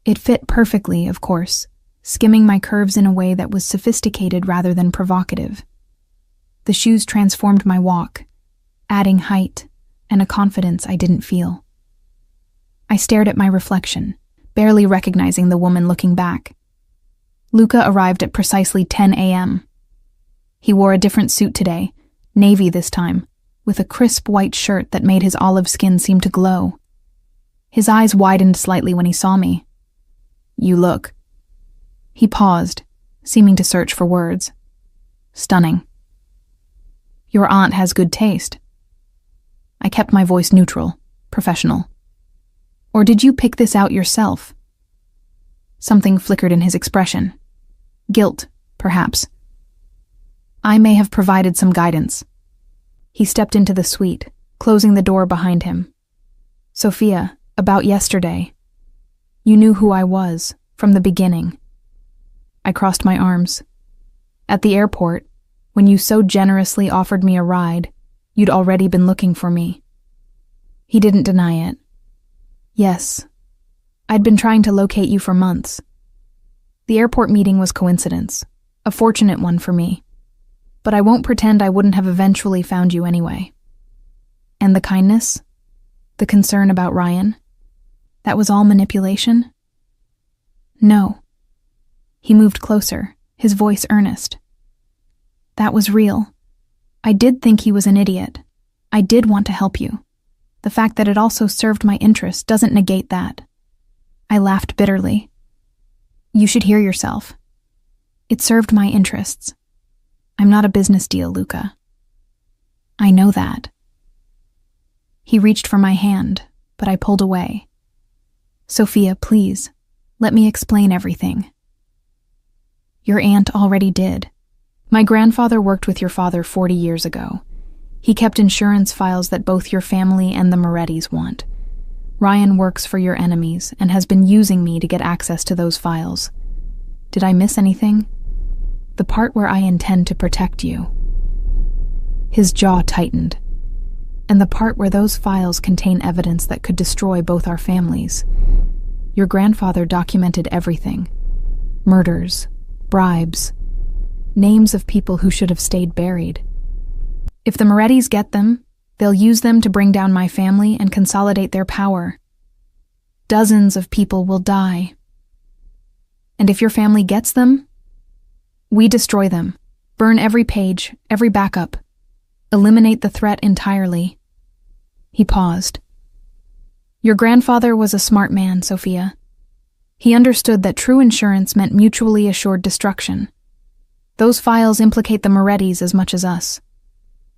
It fit perfectly, of course, skimming my curves in a way that was sophisticated rather than provocative. The shoes transformed my walk, adding height and a confidence I didn't feel. I stared at my reflection, barely recognizing the woman looking back. Luca arrived at precisely 10 a.m. He wore a different suit today, navy this time, with a crisp white shirt that made his olive skin seem to glow. His eyes widened slightly when he saw me. "You look." He paused, seeming to search for words. "Stunning." "Your aunt has good taste." I kept my voice neutral, professional. "Or did you pick this out yourself?" Something flickered in his expression. Guilt, perhaps. "I may have provided some guidance." He stepped into the suite, closing the door behind him. "Sophia, about yesterday. You knew who I was, from the beginning." I crossed my arms. "At the airport, when you so generously offered me a ride, you'd already been looking for me." He didn't deny it. "Yes. I'd been trying to locate you for months. The airport meeting was coincidence, a fortunate one for me. But I won't pretend I wouldn't have eventually found you anyway." "And the kindness? The concern about Ryan? That was all manipulation?" "No." He moved closer, his voice earnest. "That was real. I did think he was an idiot. I did want to help you. The fact that it also served my interests doesn't negate that." I laughed bitterly. "You should hear yourself. It served my interests. I'm not a business deal, Luca." "I know that." He reached for my hand, but I pulled away. "Sophia, please, let me explain everything." "Your aunt already did. My grandfather worked with your father 40 years ago. He kept insurance files that both your family and the Morettis want. Ryan works for your enemies and has been using me to get access to those files. Did I miss anything? The part where I intend to protect you." His jaw tightened. "And the part where those files contain evidence that could destroy both our families. Your grandfather documented everything. Murders, bribes, names of people who should have stayed buried. If the Morettis get them, they'll use them to bring down my family and consolidate their power. Dozens of people will die. And if your family gets them, we destroy them, burn every page, every backup, eliminate the threat entirely." He paused. "Your grandfather was a smart man, Sophia. He understood that true insurance meant mutually assured destruction. Those files implicate the Morettis as much as us.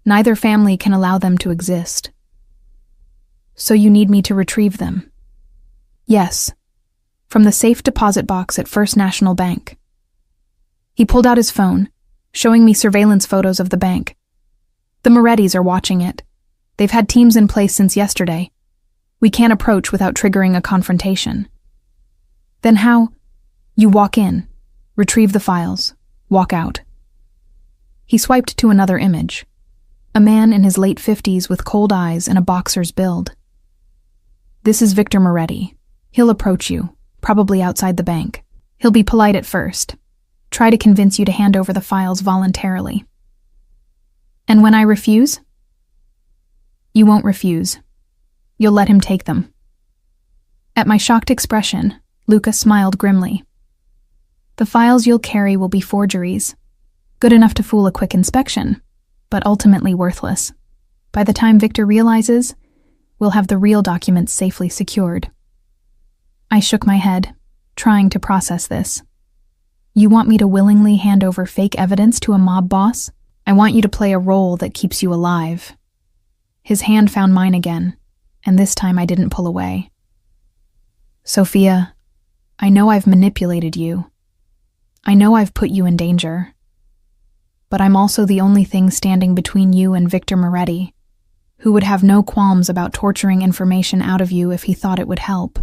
Neither family can allow them to exist. So you need me to retrieve them?" "Yes, from the safe deposit box at First National Bank." He pulled out his phone, showing me surveillance photos of the bank. "The Morettis are watching it. They've had teams in place since yesterday. We can't approach without triggering a confrontation." "Then how?" "You walk in, retrieve the files, walk out." He swiped to another image. A man in his late 50s with cold eyes and a boxer's build. "This is Victor Moretti. He'll approach you, probably outside the bank. He'll be polite at first. Try to convince you to hand over the files voluntarily. And when I refuse?" "You won't refuse. You'll let him take them." At my shocked expression, Luca smiled grimly. "The files you'll carry will be forgeries. Good enough to fool a quick inspection, but ultimately worthless. By the time Victor realizes, we'll have the real documents safely secured." I shook my head, trying to process this. "You want me to willingly hand over fake evidence to a mob boss? I want you to play a role that keeps you alive." His hand found mine again, and this time I didn't pull away. "Sophia, I know I've manipulated you. I know I've put you in danger. But I'm also the only thing standing between you and Victor Moretti, who would have no qualms about torturing information out of you if he thought it would help."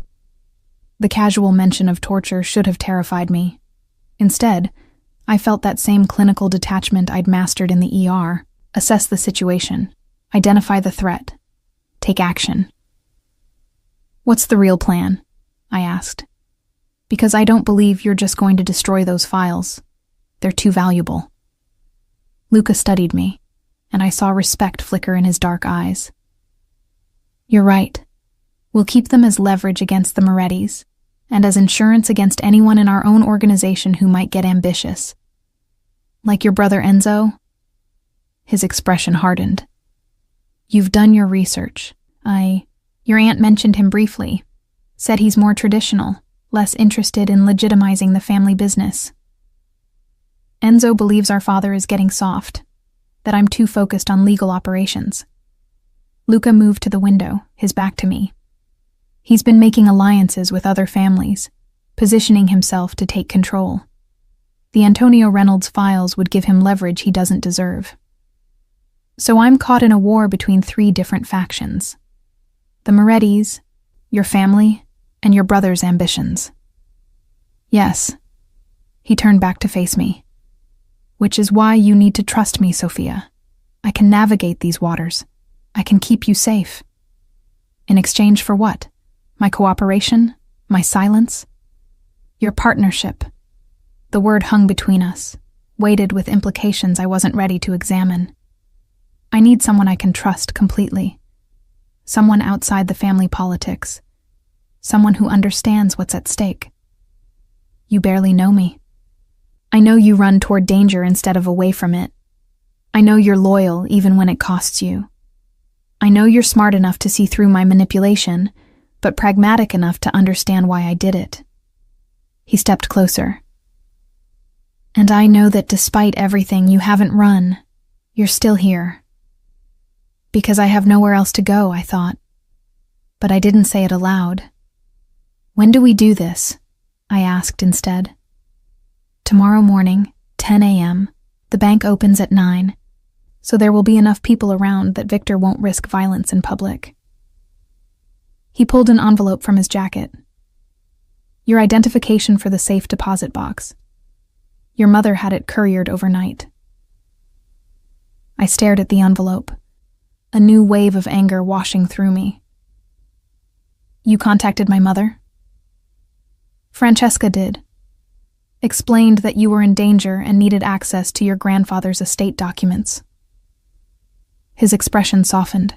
The casual mention of torture should have terrified me. Instead, I felt that same clinical detachment I'd mastered in the ER, assess the situation, identify the threat, take action. "What's the real plan?" I asked. "Because I don't believe you're just going to destroy those files. They're too valuable." Luca studied me, and I saw respect flicker in his dark eyes. "You're right. We'll keep them as leverage against the Morettis, and as insurance against anyone in our own organization who might get ambitious. Like your brother Enzo?" His expression hardened. "You've done your research. Your aunt mentioned him briefly, said he's more traditional, less interested in legitimizing the family business. Enzo believes our father is getting soft, that I'm too focused on legal operations." Luca moved to the window, his back to me. "He's been making alliances with other families, positioning himself to take control. The Antonio Reynolds files would give him leverage he doesn't deserve. So I'm caught in a war between 3 different factions. The Morettis, your family, and your brother's ambitions." "Yes." He turned back to face me. "Which is why you need to trust me, Sophia. I can navigate these waters. I can keep you safe." "In exchange for what? My cooperation? My silence?" "Your partnership." The word hung between us, weighted with implications I wasn't ready to examine. "I need someone I can trust completely. Someone outside the family politics. Someone who understands what's at stake." "You barely know me. I know you run toward danger instead of away from it. I know you're loyal even when it costs you. I know you're smart enough to see through my manipulation, but pragmatic enough to understand why I did it." He stepped closer. "And I know that despite everything, you haven't run. You're still here." Because I have nowhere else to go, I thought. But I didn't say it aloud. "When do we do this?" I asked instead. "Tomorrow morning, 10 a.m. The bank opens at 9, so there will be enough people around that Victor won't risk violence in public." He pulled an envelope from his jacket. "Your identification for the safe deposit box. Your mother had it couriered overnight." I stared at the envelope, a new wave of anger washing through me. "You contacted my mother?" "Francesca did. Explained that you were in danger and needed access to your grandfather's estate documents." His expression softened.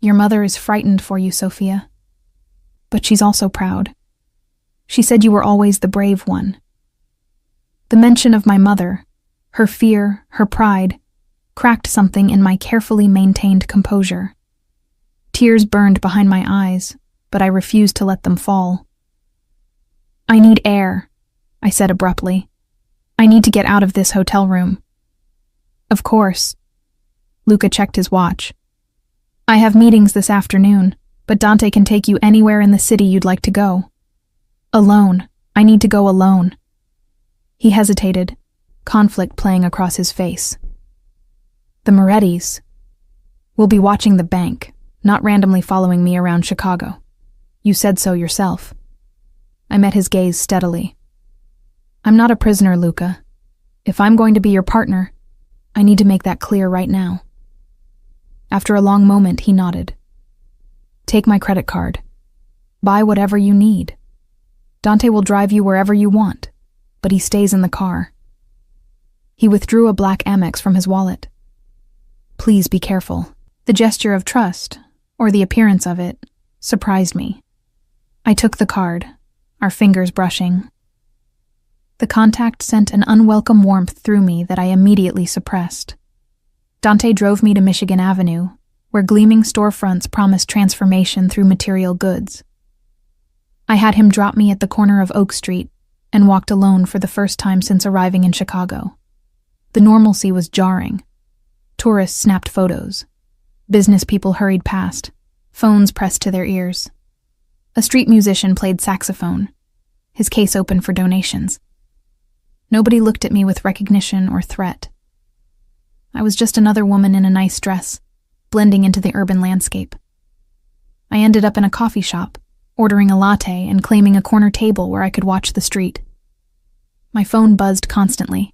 "Your mother is frightened for you, Sophia. But she's also proud. She said you were always the brave one." The mention of my mother, her fear, her pride, cracked something in my carefully maintained composure. Tears burned behind my eyes, but I refused to let them fall. "I need air," I said abruptly. "I need to get out of this hotel room." "Of course." Luca checked his watch. "I have meetings this afternoon, but Dante can take you anywhere in the city you'd like to go." "Alone. I need to go alone." He hesitated, conflict playing across his face. "The Morettis will be watching the bank, not randomly following me around Chicago. You said so yourself." I met his gaze steadily. "I'm not a prisoner, Luca. If I'm going to be your partner, I need to make that clear right now. After a long moment, he nodded. Take my credit card. Buy whatever you need. Dante will drive you wherever you want, but he stays in the car. He withdrew a black Amex from his wallet. Please be careful. The gesture of trust, or the appearance of it, surprised me. I took the card, our fingers brushing. The contact sent an unwelcome warmth through me that I immediately suppressed. Dante drove me to Michigan Avenue, where gleaming storefronts promised transformation through material goods. I had him drop me at the corner of Oak Street and walked alone for the first time since arriving in Chicago. The normalcy was jarring. Tourists snapped photos. Business people hurried past, phones pressed to their ears. A street musician played saxophone, his case open for donations. Nobody looked at me with recognition or threat. I was just another woman in a nice dress, blending into the urban landscape. I ended up in a coffee shop, ordering a latte and claiming a corner table where I could watch the street. My phone buzzed constantly.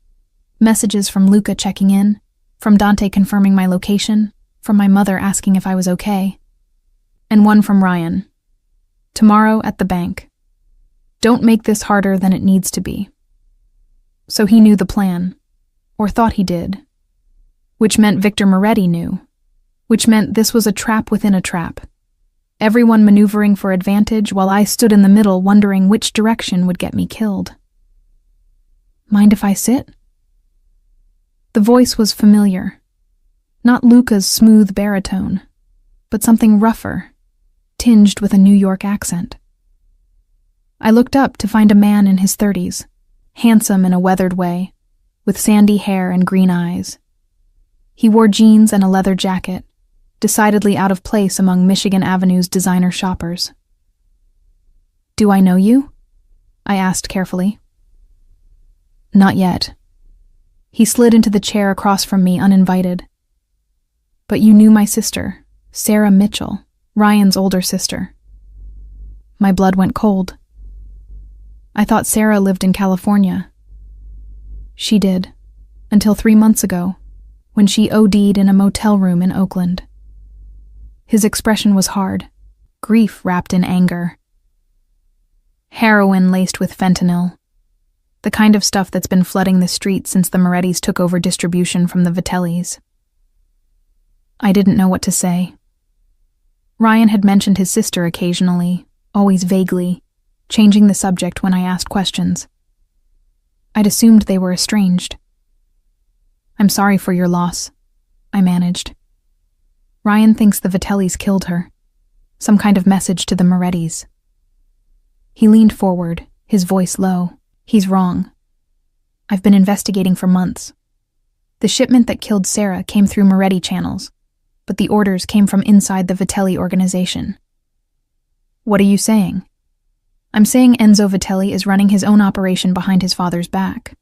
Messages from Luca checking in, from Dante confirming my location, from my mother asking if I was okay, and one from Ryan. Tomorrow at the bank. Don't make this harder than it needs to be. So he knew the plan, or thought he did, which meant Victor Moretti knew, which meant this was a trap within a trap. Everyone maneuvering for advantage while I stood in the middle wondering which direction would get me killed. Mind if I sit? The voice was familiar. Not Luca's smooth baritone, but something rougher, tinged with a New York accent. I looked up to find a man in his 30s, handsome in a weathered way, with sandy hair and green eyes. He wore jeans and a leather jacket, decidedly out of place among Michigan Avenue's designer shoppers. Do I know you? I asked carefully. Not yet. He slid into the chair across from me uninvited. But you knew my sister, Sarah Mitchell, Ryan's older sister. My blood went cold. I thought Sarah lived in California. She did, until 3 months ago, when she OD'd in a motel room in Oakland. His expression was hard, grief wrapped in anger. Heroin laced with fentanyl, the kind of stuff that's been flooding the streets since the Morettis took over distribution from the Vitellis. I didn't know what to say. Ryan had mentioned his sister occasionally, always vaguely, changing the subject when I asked questions. I'd assumed they were estranged. I'm sorry for your loss, I managed. Ryan thinks the Vitellis killed her. Some kind of message to the Morettis. He leaned forward, his voice low. He's wrong. I've been investigating for months. The shipment that killed Sarah came through Moretti channels, but the orders came from inside the Vitelli organization. What are you saying? I'm saying Enzo Vitelli is running his own operation behind his father's back,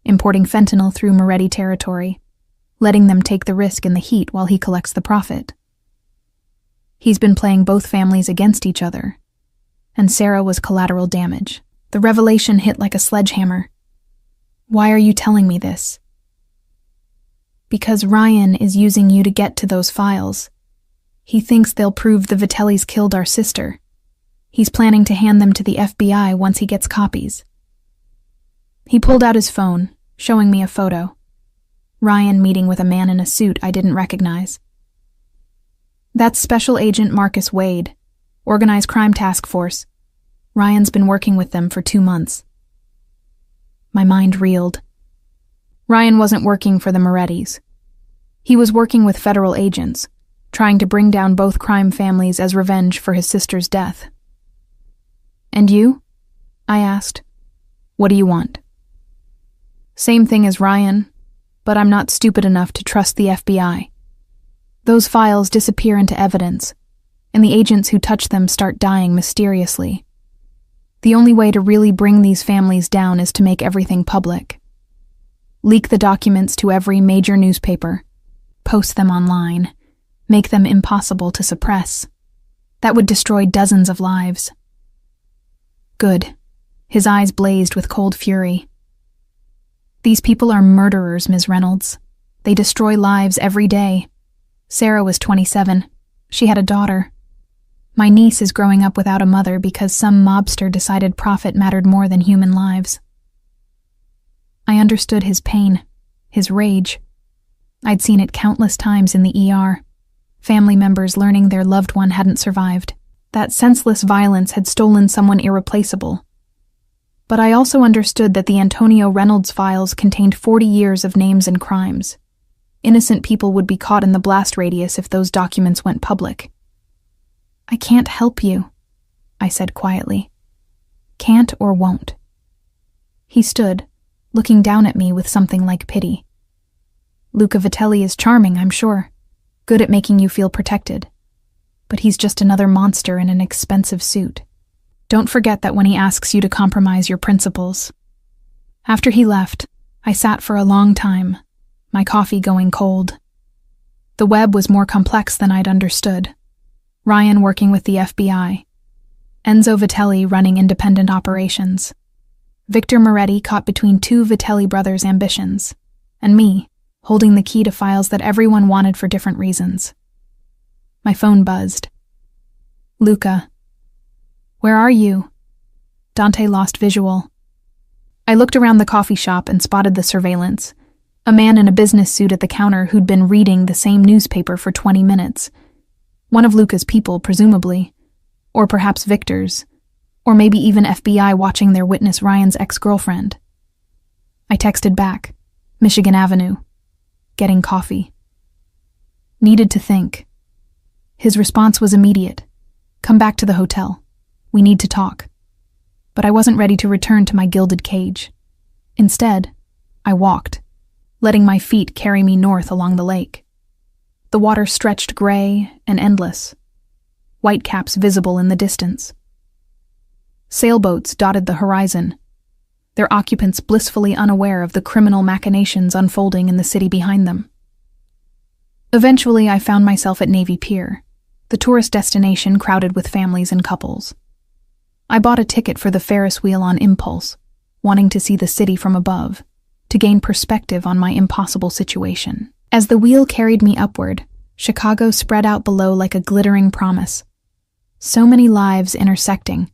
importing fentanyl through Moretti territory, letting them take the risk in the heat while he collects the profit. He's been playing both families against each other, and Sarah was collateral damage. The revelation hit like a sledgehammer. Why are you telling me this? Because Ryan is using you to get to those files. He thinks they'll prove the Vitellis killed our sister. He's planning to hand them to the FBI once he gets copies. He pulled out his phone, showing me a photo. Ryan meeting with a man in a suit I didn't recognize. That's Special Agent Marcus Wade, Organized Crime Task Force. Ryan's been working with them for 2 months. My mind reeled. Ryan wasn't working for the Morettis. He was working with federal agents, trying to bring down both crime families as revenge for his sister's death. And you? I asked. What do you want? Same thing as Ryan, but I'm not stupid enough to trust the FBI. Those files disappear into evidence, and the agents who touch them start dying mysteriously. The only way to really bring these families down is to make everything public. Leak the documents to every major newspaper, post them online, make them impossible to suppress. That would destroy dozens of lives. Good. His eyes blazed with cold fury. These people are murderers, Ms. Reynolds. They destroy lives every day. Sarah was 27. She had a daughter. My niece is growing up without a mother because some mobster decided profit mattered more than human lives. I understood his pain, his rage. I'd seen it countless times in the ER. Family members learning their loved one hadn't survived. That senseless violence had stolen someone irreplaceable. But I also understood that the Antonio Reynolds files contained 40 years of names and crimes. Innocent people would be caught in the blast radius if those documents went public. "I can't help you," I said quietly. "Can't or won't." He stood, looking down at me with something like pity. "Luca Vitelli is charming, I'm sure. Good at making you feel protected. But he's just another monster in an expensive suit. Don't forget that when he asks you to compromise your principles." After he left, I sat for a long time, my coffee going cold. The web was more complex than I'd understood. Ryan working with the FBI. Enzo Vitelli running independent operations. Victor Moretti caught between two Vitelli brothers' ambitions. And me, holding the key to files that everyone wanted for different reasons. My phone buzzed. "Luca. Where are you?" Dante lost visual. I looked around the coffee shop and spotted the surveillance. A man in a business suit at the counter who'd been reading the same newspaper for 20 minutes. One of Luca's people, presumably. Or perhaps Victor's. Or maybe even FBI watching their witness Ryan's ex-girlfriend. I texted back. Michigan Avenue. Getting coffee. Needed to think. His response was immediate. "Come back to the hotel. We need to talk." But I wasn't ready to return to my gilded cage. Instead, I walked, letting my feet carry me north along the lake. The water stretched gray and endless, whitecaps visible in the distance. Sailboats dotted the horizon, their occupants blissfully unaware of the criminal machinations unfolding in the city behind them. Eventually, I found myself at Navy Pier, the tourist destination crowded with families and couples. I bought a ticket for the Ferris wheel on impulse, wanting to see the city from above, to gain perspective on my impossible situation. As the wheel carried me upward, Chicago spread out below like a glittering promise. So many lives intersecting,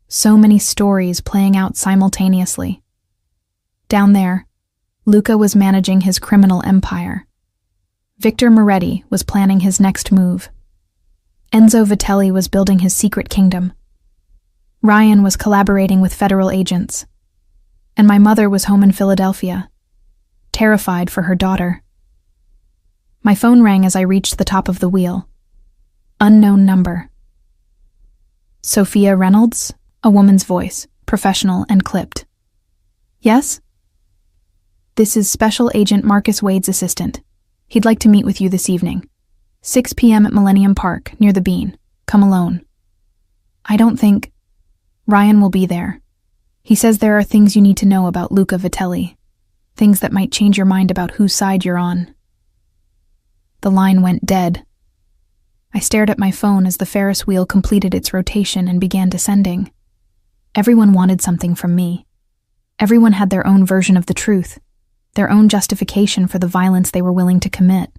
so many stories playing out simultaneously. Down there, Luca was managing his criminal empire. Victor Moretti was planning his next move. Enzo Vitelli was building his secret kingdom. Ryan was collaborating with federal agents. And my mother was home in Philadelphia, terrified for her daughter. My phone rang as I reached the top of the wheel. Unknown number. "Sophia Reynolds?" A woman's voice, professional and clipped. "Yes?" "This is Special Agent Marcus Wade's assistant. He'd like to meet with you this evening. 6 p.m. at Millennium Park, near the Bean. Come alone." "I don't think..." "Ryan will be there. He says there are things you need to know about Luca Vitelli. Things that might change your mind about whose side you're on." The line went dead. I stared at my phone as the Ferris wheel completed its rotation and began descending. Everyone wanted something from me. Everyone had their own version of the truth, their own justification for the violence they were willing to commit.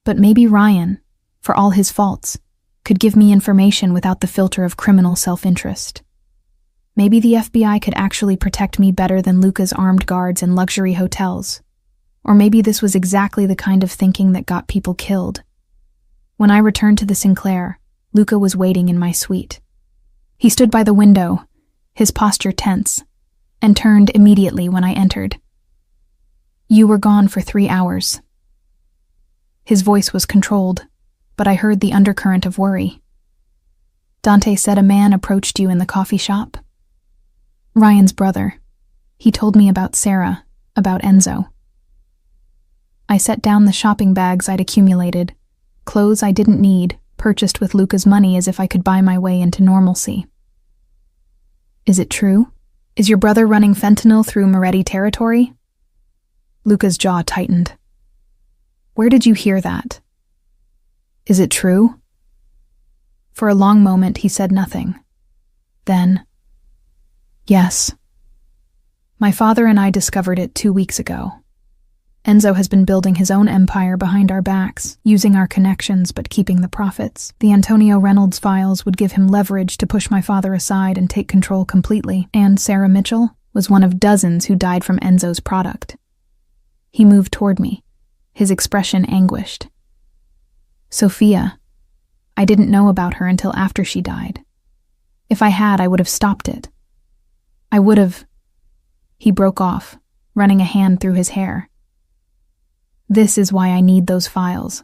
But maybe Ryan, for all his faults, could give me information without the filter of criminal self-interest. Maybe the FBI could actually protect me better than Luca's armed guards in luxury hotels. Or maybe this was exactly the kind of thinking that got people killed. When I returned to the Sinclair, Luca was waiting in my suite. He stood by the window, his posture tense, and turned immediately when I entered. "You were gone for 3 hours." His voice was controlled, but I heard the undercurrent of worry. "Dante said a man approached you in the coffee shop?" "Ryan's brother. He told me about Sarah, about Enzo." I set down the shopping bags I'd accumulated, clothes I didn't need, purchased with Luca's money as if I could buy my way into normalcy. "Is it true? Is your brother running fentanyl through Moretti territory?" Luca's jaw tightened. "Where did you hear that?" "Is it true?" For a long moment he said nothing. Then, "Yes. My father and I discovered it 2 weeks ago. Enzo has been building his own empire behind our backs, using our connections but keeping the profits. The Antonio Reynolds files would give him leverage to push my father aside and take control completely, and Sarah Mitchell was one of dozens who died from Enzo's product. He moved toward me, his expression anguished. Sophia. I didn't know about her until after she died. If I had, I would have stopped it. I would have... He broke off, running a hand through his hair. This is why I need those files,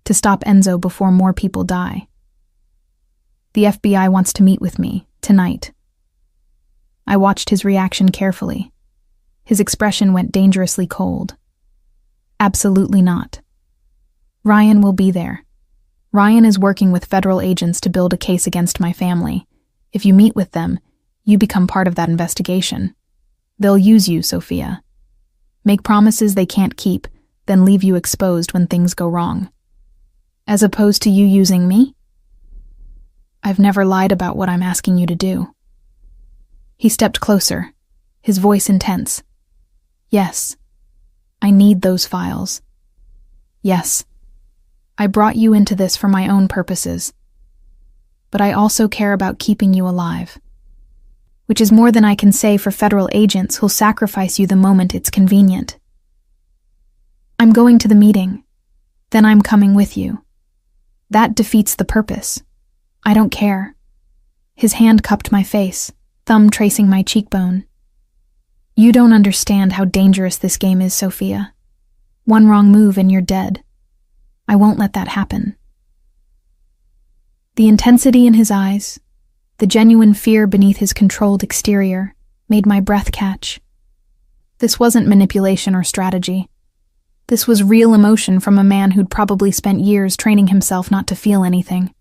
to stop Enzo before more people die. The FBI wants to meet with me, tonight. I watched his reaction carefully. His expression went dangerously cold. Absolutely not. Ryan will be there. Ryan is working with federal agents to build a case against my family. If you meet with them, you become part of that investigation. They'll use you, Sophia. Make promises they can't keep, then leave you exposed when things go wrong. As opposed to you using me? I've never lied about what I'm asking you to do. He stepped closer, his voice intense. Yes, I need those files. Yes, I brought you into this for my own purposes. But I also care about keeping you alive. Which is more than I can say for federal agents who'll sacrifice you the moment it's convenient. I'm going to the meeting. Then I'm coming with you. That defeats the purpose. I don't care. His hand cupped my face, thumb tracing my cheekbone. You don't understand how dangerous this game is, Sophia. One wrong move and you're dead. I won't let that happen. The intensity in his eyes, the genuine fear beneath his controlled exterior, made my breath catch. This wasn't manipulation or strategy. This was real emotion from a man who'd probably spent years training himself not to feel anything.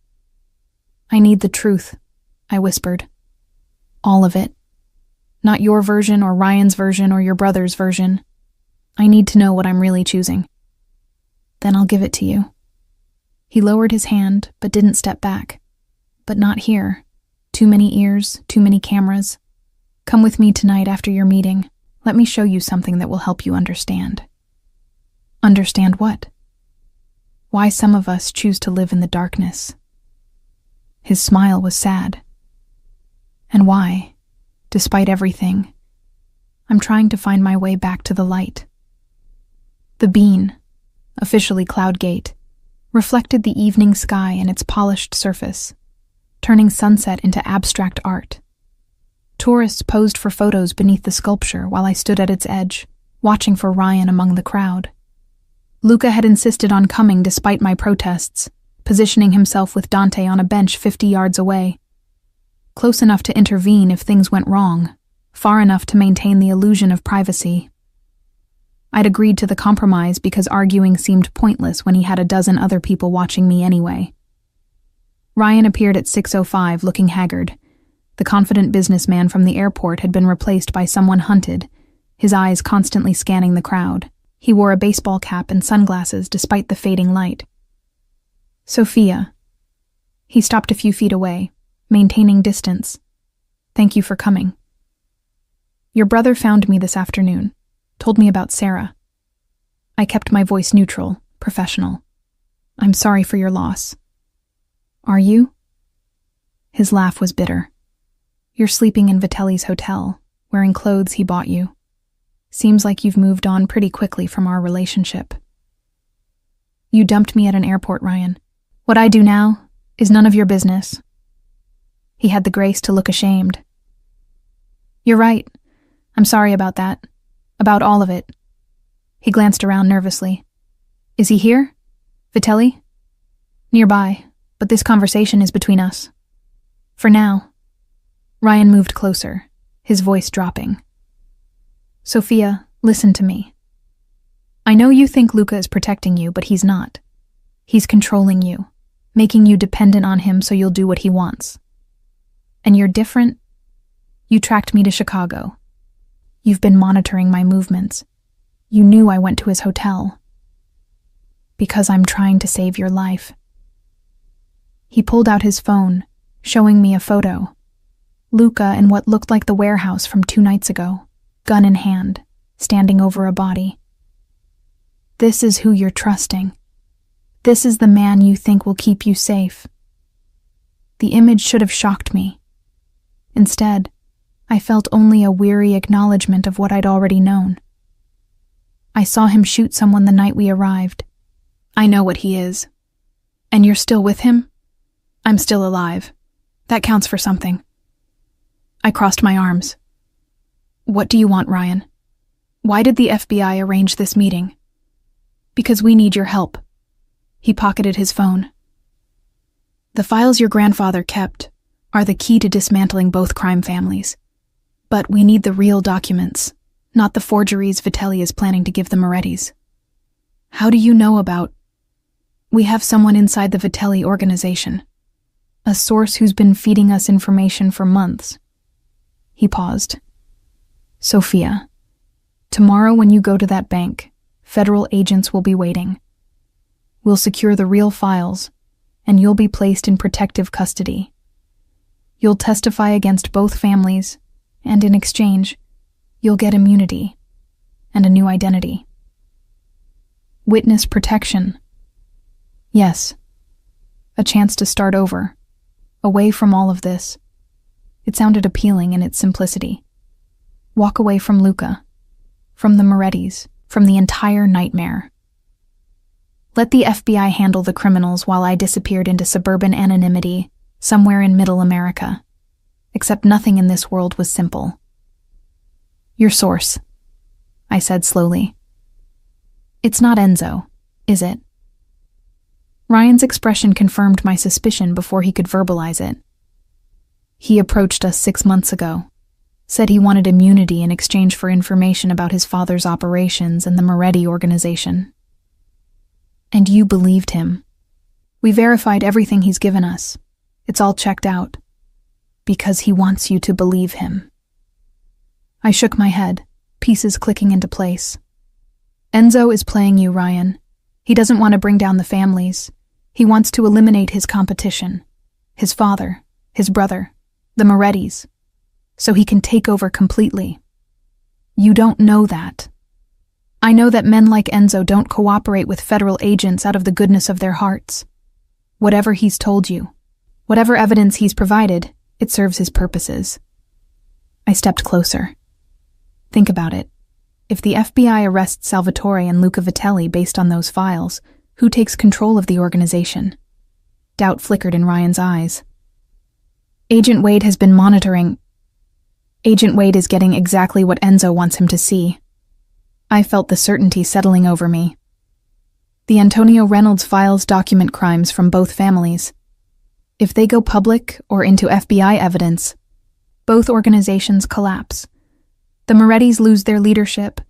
I need the truth, I whispered. All of it. Not your version or Ryan's version or your brother's version. I need to know what I'm really choosing. Then I'll give it to you. He lowered his hand, but didn't step back. But not here. Too many ears, too many cameras. Come with me tonight after your meeting. Let me show you something that will help you understand. Understand what? Why some of us choose to live in the darkness. His smile was sad. And why, despite everything, I'm trying to find my way back to the light. The bean, officially Cloudgate, reflected the evening sky and its polished surface, turning sunset into abstract art. Tourists posed for photos beneath the sculpture while I stood at its edge, watching for Ryan among the crowd. Luca had insisted on coming despite my protests, positioning himself with Dante on a bench 50 yards away. Close enough to intervene if things went wrong, far enough to maintain the illusion of privacy. I'd agreed to the compromise because arguing seemed pointless when he had a dozen other people watching me anyway. Ryan appeared at 6:05 looking haggard. The confident businessman from the airport had been replaced by someone hunted, his eyes constantly scanning the crowd. He wore a baseball cap and sunglasses despite the fading light. Sophia. He stopped a few feet away, maintaining distance. Thank you for coming. Your brother found me this afternoon, told me about Sarah. I kept my voice neutral, professional. I'm sorry for your loss. Are you? His laugh was bitter. You're sleeping in Vitelli's hotel, wearing clothes he bought you. Seems like you've moved on pretty quickly from our relationship. You dumped me at an airport, Ryan. What I do now is none of your business. He had the grace to look ashamed. You're right. I'm sorry about that. About all of it. He glanced around nervously. Is he here? Vitelli? Nearby, but this conversation is between us. For now. Ryan moved closer, his voice dropping. Sophia, listen to me. I know you think Luca is protecting you, but he's not. He's controlling you, making you dependent on him so you'll do what he wants. And you're different. You tracked me to Chicago. You've been monitoring my movements. You knew I went to his hotel. Because I'm trying to save your life. He pulled out his phone, showing me a photo. Luca in what looked like the warehouse from 2 nights ago, gun in hand, standing over a body. This is who you're trusting. This is the man you think will keep you safe. The image should have shocked me. Instead, I felt only a weary acknowledgement of what I'd already known. I saw him shoot someone the night we arrived. I know what he is. And you're still with him? I'm still alive. That counts for something. I crossed my arms. What do you want, Ryan? Why did the FBI arrange this meeting? Because we need your help. He pocketed his phone. The files your grandfather kept are the key to dismantling both crime families. But we need the real documents, not the forgeries Vitelli is planning to give the Morettis. How do you know about? We have someone inside the Vitelli organization, a source who's been feeding us information for months. He paused. Sophia, tomorrow when you go to that bank, federal agents will be waiting. We'll secure the real files, and you'll be placed in protective custody. You'll testify against both families, and in exchange, you'll get immunity and a new identity. Witness protection. Yes. A chance to start over, away from all of this. It sounded appealing in its simplicity. Walk away from Luca, from the Morettis, from the entire nightmare. Let the FBI handle the criminals while I disappeared into suburban anonymity somewhere in Middle America. Except nothing in this world was simple. Your source, I said slowly. It's not Enzo, is it? Ryan's expression confirmed my suspicion before he could verbalize it. He approached us 6 months ago, said he wanted immunity in exchange for information about his father's operations and the Moretti organization. And you believed him. We verified everything he's given us. It's all checked out. Because he wants you to believe him. I shook my head, pieces clicking into place. Enzo is playing you, Ryan. He doesn't want to bring down the families. He wants to eliminate his competition. His father, his brother, the Morettis. So he can take over completely. You don't know that. I know that men like Enzo don't cooperate with federal agents out of the goodness of their hearts. Whatever he's told you, whatever evidence he's provided, it serves his purposes. I stepped closer. Think about it. If the FBI arrests Salvatore and Luca Vitelli based on those files, who takes control of the organization? Doubt flickered in Ryan's eyes. Agent Wade has been monitoring. Agent Wade is getting exactly what Enzo wants him to see. I felt the certainty settling over me. The Antonio Reynolds files document crimes from both families. If they go public or into FBI evidence, both organizations collapse. The Morettis lose their leadership,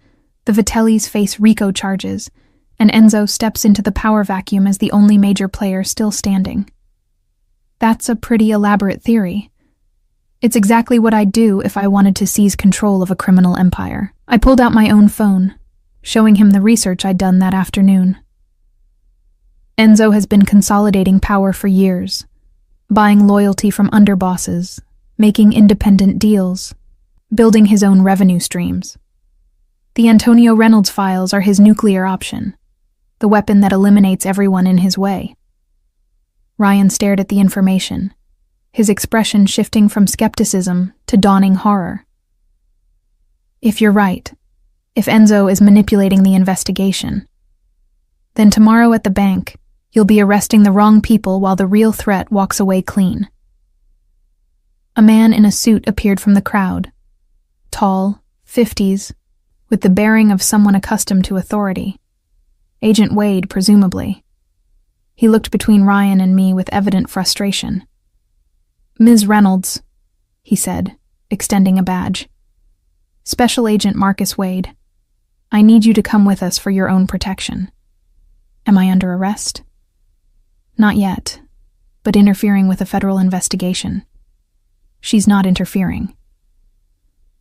the Vitellis face RICO charges, and Enzo steps into the power vacuum as the only major player still standing. That's a pretty elaborate theory. It's exactly what I'd do if I wanted to seize control of a criminal empire. I pulled out my own phone, showing him the research I'd done that afternoon. Enzo has been consolidating power for years, buying loyalty from underbosses, making independent deals, building his own revenue streams. The Antonio Reynolds files are his nuclear option, the weapon that eliminates everyone in his way. Ryan stared at the information, his expression shifting from skepticism to dawning horror. If you're right, if Enzo is manipulating the investigation, then tomorrow at the bank, you'll be arresting the wrong people while the real threat walks away clean. A man in a suit appeared from the crowd, tall, 50s, with the bearing of someone accustomed to authority. Agent Wade, presumably. He looked between Ryan and me with evident frustration. Ms. Reynolds, he said, extending a badge. Special Agent Marcus Wade, I need you to come with us for your own protection. Am I under arrest? Not yet, but interfering with a federal investigation. She's not interfering.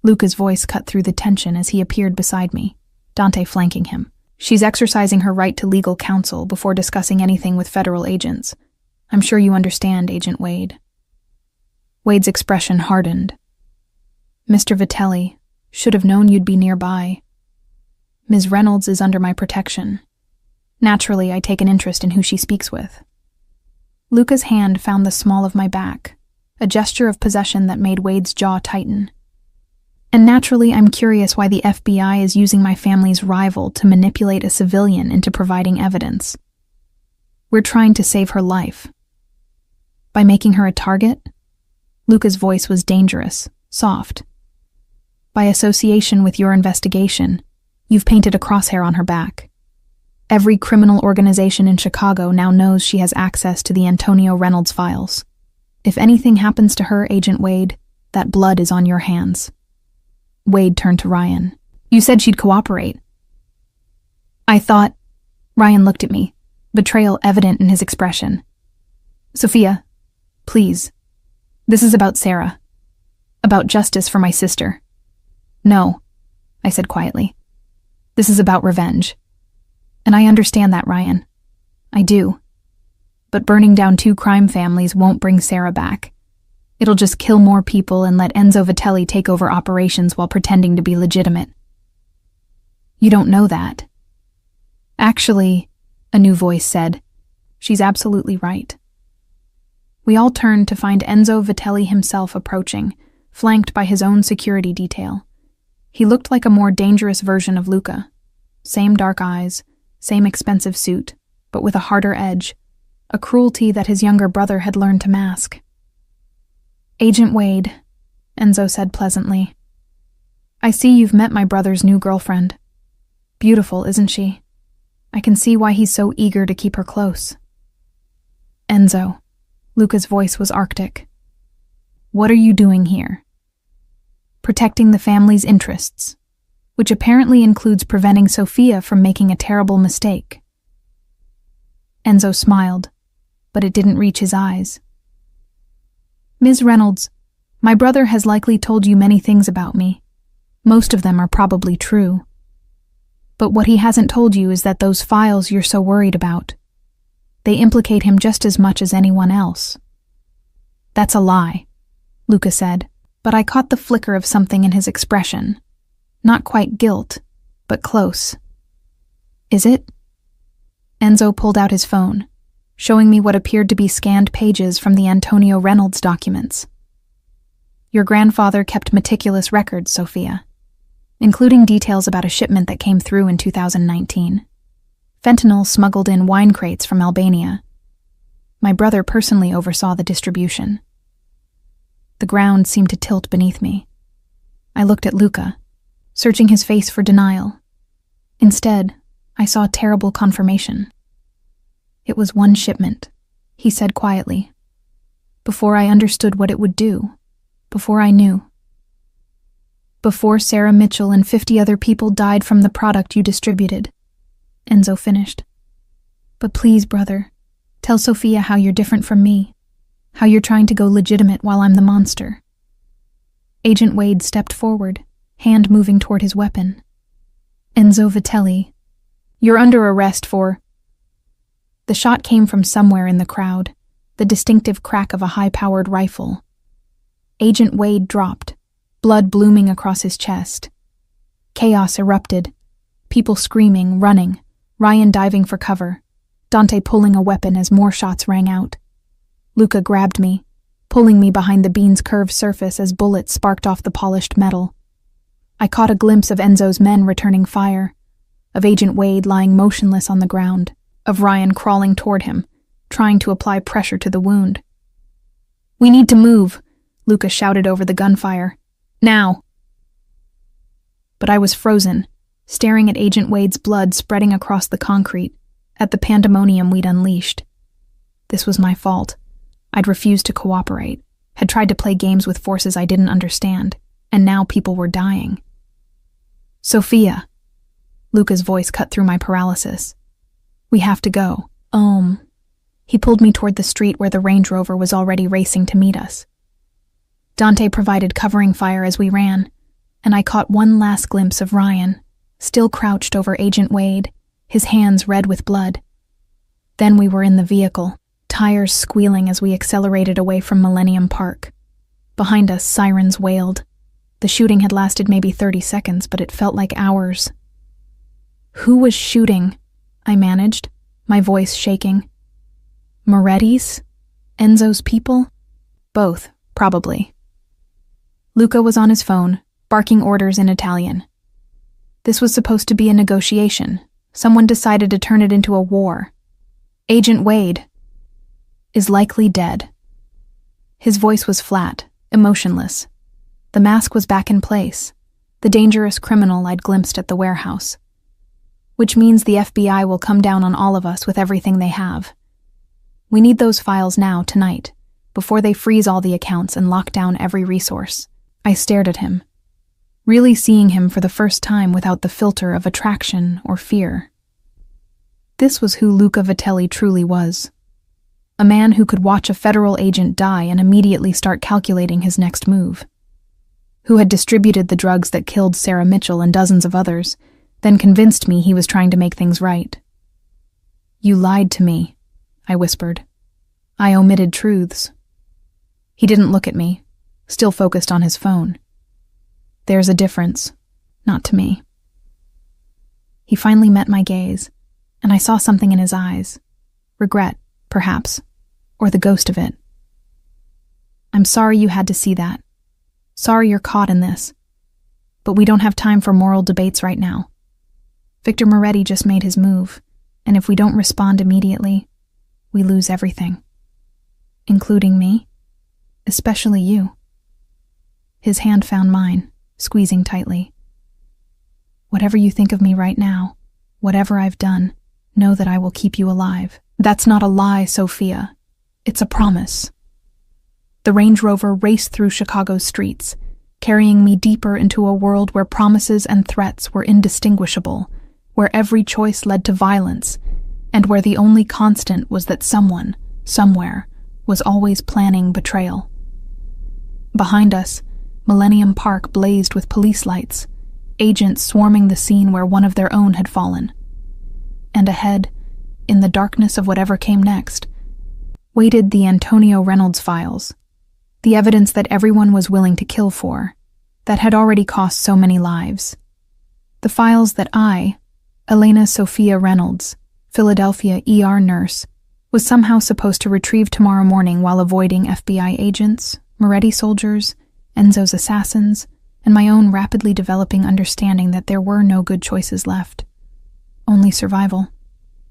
Luca's voice cut through the tension as he appeared beside me, Dante flanking him. She's exercising her right to legal counsel before discussing anything with federal agents. I'm sure you understand, Agent Wade. Wade's expression hardened. Mr. Vitelli, should have known you'd be nearby. Ms. Reynolds is under my protection, Naturally, I take an interest in who she speaks with. Luca's hand found the small of my back, a gesture of possession that made Wade's jaw tighten. And naturally, I'm curious why the FBI is using my family's rival to manipulate a civilian into providing evidence. We're trying to save her life. By making her a target? Luca's voice was dangerous, soft. By association with your investigation, you've painted a crosshair on her back. Every criminal organization in Chicago now knows she has access to the Antonio Reynolds files. If anything happens to her, Agent Wade, that blood is on your hands. Wade turned to Ryan. You said she'd cooperate. I thought... Ryan looked at me, betrayal evident in his expression. Sophia, please. This is about Sarah. About justice for my sister. No, I said quietly. This is about revenge. And I understand that, Ryan. I do. But burning down 2 crime families won't bring Sarah back. It'll just kill more people and let Enzo Vitelli take over operations while pretending to be legitimate. You don't know that. Actually, a new voice said, she's absolutely right. We all turned to find Enzo Vitelli himself approaching, flanked by his own security detail. He looked like a more dangerous version of Luca. Same dark eyes, same expensive suit, but with a harder edge, a cruelty that his younger brother had learned to mask. Agent Wade, Enzo said pleasantly. I see you've met my brother's new girlfriend. Beautiful, isn't she? I can see why he's so eager to keep her close. Enzo, Luca's voice was arctic. What are you doing here? Protecting the family's interests, which apparently includes preventing Sophia from making a terrible mistake. Enzo smiled, but it didn't reach his eyes. Ms. Reynolds, my brother has likely told you many things about me. Most of them are probably true. But what he hasn't told you is that those files you're so worried about, they implicate him just as much as anyone else. That's a lie, Luca said, but I caught the flicker of something in his expression. Not quite guilt, but close. Is it? Enzo pulled out his phone, showing me what appeared to be scanned pages from the Antonio Reynolds documents. Your grandfather kept meticulous records, Sophia, including details about a shipment that came through in 2019. Fentanyl smuggled in wine crates from Albania. My brother personally oversaw the distribution. The ground seemed to tilt beneath me. I looked at Luca, searching his face for denial. Instead, I saw terrible confirmation. It was one shipment, he said quietly. Before I understood what it would do, before I knew. Before Sarah Mitchell and 50 other people died from the product you distributed, Enzo finished. But please, brother, tell Sophia how you're different from me, how you're trying to go legitimate while I'm the monster. Agent Wade stepped forward, hand moving toward his weapon. Enzo Vitelli, you're under arrest for... The shot came from somewhere in the crowd, the distinctive crack of a high-powered rifle. Agent Wade dropped, blood blooming across his chest. Chaos erupted, people screaming, running, Ryan diving for cover, Dante pulling a weapon as more shots rang out. Luca grabbed me, pulling me behind the beam's curved surface as bullets sparked off the polished metal. I caught a glimpse of Enzo's men returning fire, of Agent Wade lying motionless on the ground, of Ryan crawling toward him, trying to apply pressure to the wound. We need to move, Luca shouted over the gunfire. Now! But I was frozen, staring at Agent Wade's blood spreading across the concrete, at the pandemonium we'd unleashed. This was my fault. I'd refused to cooperate, had tried to play games with forces I didn't understand, and now people were dying. Sophia. Luca's voice cut through my paralysis. We have to go. He pulled me toward the street where the Range Rover was already racing to meet us. Dante provided covering fire as we ran, and I caught one last glimpse of Ryan, still crouched over Agent Wade, his hands red with blood. Then we were in the vehicle, tires squealing as we accelerated away from Millennium Park. Behind us, sirens wailed. The shooting had lasted maybe 30 seconds, but it felt like hours. Who was shooting? I managed, my voice shaking. Moretti's? Enzo's people? Both, probably. Luca was on his phone, barking orders in Italian. This was supposed to be a negotiation. Someone decided to turn it into a war. Agent Wade is likely dead. His voice was flat, emotionless. The mask was back in place, the dangerous criminal I'd glimpsed at the warehouse. Which means the FBI will come down on all of us with everything they have. We need those files now, tonight, before they freeze all the accounts and lock down every resource. I stared at him, really seeing him for the first time without the filter of attraction or fear. This was who Luca Vitelli truly was. A man who could watch a federal agent die and immediately start calculating his next move. Who had distributed the drugs that killed Sarah Mitchell and dozens of others, then convinced me he was trying to make things right. You lied to me, I whispered. I omitted truths. He didn't look at me, still focused on his phone. There's a difference, not to me. He finally met my gaze, and I saw something in his eyes. Regret, perhaps, or the ghost of it. I'm sorry you had to see that. Sorry you're caught in this. But we don't have time for moral debates right now. Victor Moretti just made his move, and if we don't respond immediately, we lose everything. Including me, especially you. His hand found mine, squeezing tightly. Whatever you think of me right now, whatever I've done, know that I will keep you alive. That's not a lie, Sophia. It's a promise. The Range Rover raced through Chicago's streets, carrying me deeper into a world where promises and threats were indistinguishable, where every choice led to violence, and where the only constant was that someone, somewhere, was always planning betrayal. Behind us, Millennium Park blazed with police lights, agents swarming the scene where one of their own had fallen. And ahead, in the darkness of whatever came next, waited the Antonio Reynolds files, the evidence that everyone was willing to kill for, that had already cost so many lives. The files that I, Elena Sophia Reynolds, Philadelphia ER nurse, was somehow supposed to retrieve tomorrow morning while avoiding FBI agents, Moretti soldiers, Enzo's assassins, and my own rapidly developing understanding that there were no good choices left. Only survival,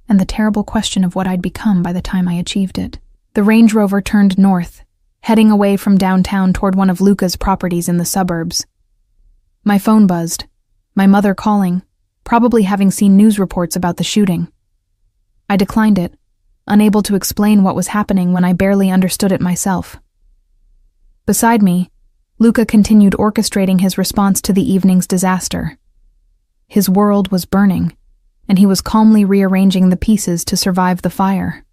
and the terrible question of what I'd become by the time I achieved it. The Range Rover turned north, heading away from downtown toward one of Luca's properties in the suburbs. My phone buzzed, my mother calling, probably having seen news reports about the shooting. I declined it, unable to explain what was happening when I barely understood it myself. Beside me, Luca continued orchestrating his response to the evening's disaster. His world was burning, and he was calmly rearranging the pieces to survive the fire.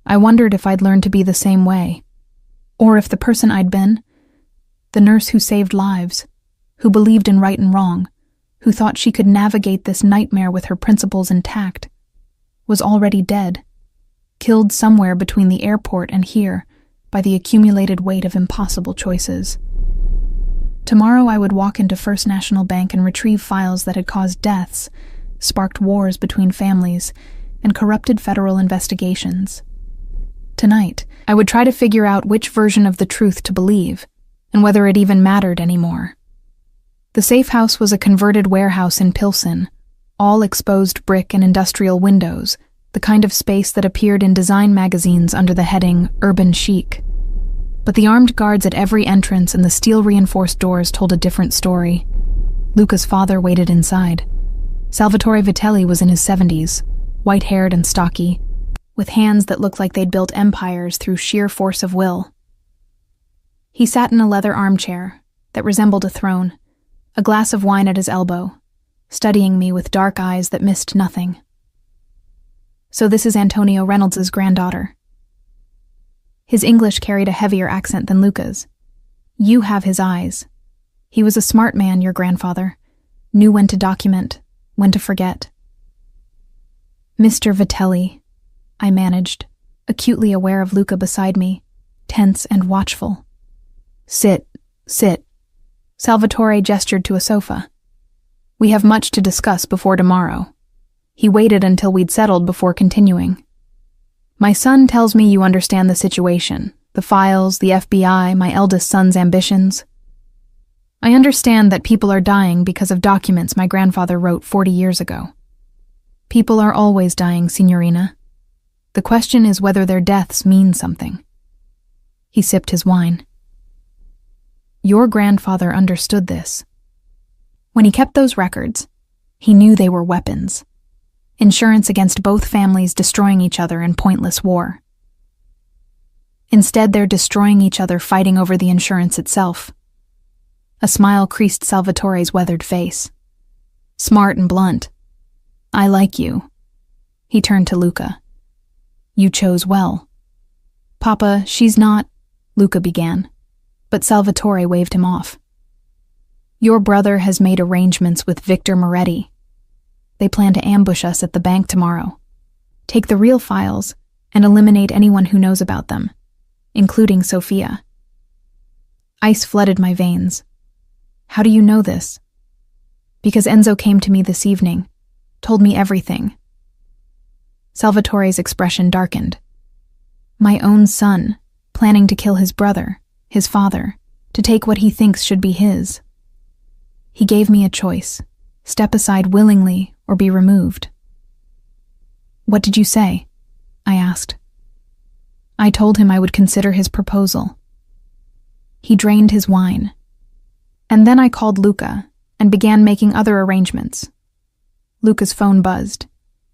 I wondered if I'd learned to be the same way, or if the person I'd been, the nurse who saved lives, who believed in right and wrong, who thought she could navigate this nightmare with her principles intact, was already dead, killed somewhere between the airport and here by the accumulated weight of impossible choices. Tomorrow I would walk into First National Bank and retrieve files that had caused deaths, sparked wars between families, and corrupted federal investigations. Tonight, I would try to figure out which version of the truth to believe, and whether it even mattered anymore. The safe house was a converted warehouse in Pilsen, all exposed brick and industrial windows, the kind of space that appeared in design magazines under the heading Urban Chic. But the armed guards at every entrance and the steel-reinforced doors told a different story. Luca's father waited inside. Salvatore Vitelli was in his 70s, white-haired and stocky, with hands that looked like they'd built empires through sheer force of will. He sat in a leather armchair that resembled a throne, a glass of wine at his elbow, studying me with dark eyes that missed nothing. So this is Antonio Reynolds' granddaughter. His English carried a heavier accent than Luca's. You have his eyes. He was a smart man, your grandfather. Knew when to document, when to forget. Mr. Vitelli, I managed, acutely aware of Luca beside me, tense and watchful. Sit, sit. Salvatore gestured to a sofa. We have much to discuss before tomorrow. He waited until we'd settled before continuing. My son tells me you understand the situation, the files, the FBI, my eldest son's ambitions. I understand that people are dying because of documents my grandfather wrote 40 years ago. People are always dying, Signorina. The question is whether their deaths mean something. He sipped his wine. Your grandfather understood this. When he kept those records, he knew they were weapons. Insurance against both families destroying each other in pointless war. Instead, they're destroying each other fighting over the insurance itself. A smile creased Salvatore's weathered face. Smart and blunt. I like you. He turned to Luca. You chose well. Papa, she's not, Luca began, but Salvatore waved him off. Your brother has made arrangements with Victor Moretti. They plan to ambush us at the bank tomorrow. Take the real files and eliminate anyone who knows about them, including Sophia. Ice flooded my veins. How do you know this? Because Enzo came to me this evening, told me everything. Salvatore's expression darkened. My own son, planning to kill his brother, his father, to take what he thinks should be his. He gave me a choice, step aside willingly or be removed. What did you say? I asked. I told him I would consider his proposal. He drained his wine. And then I called Luca and began making other arrangements. Luca's phone buzzed.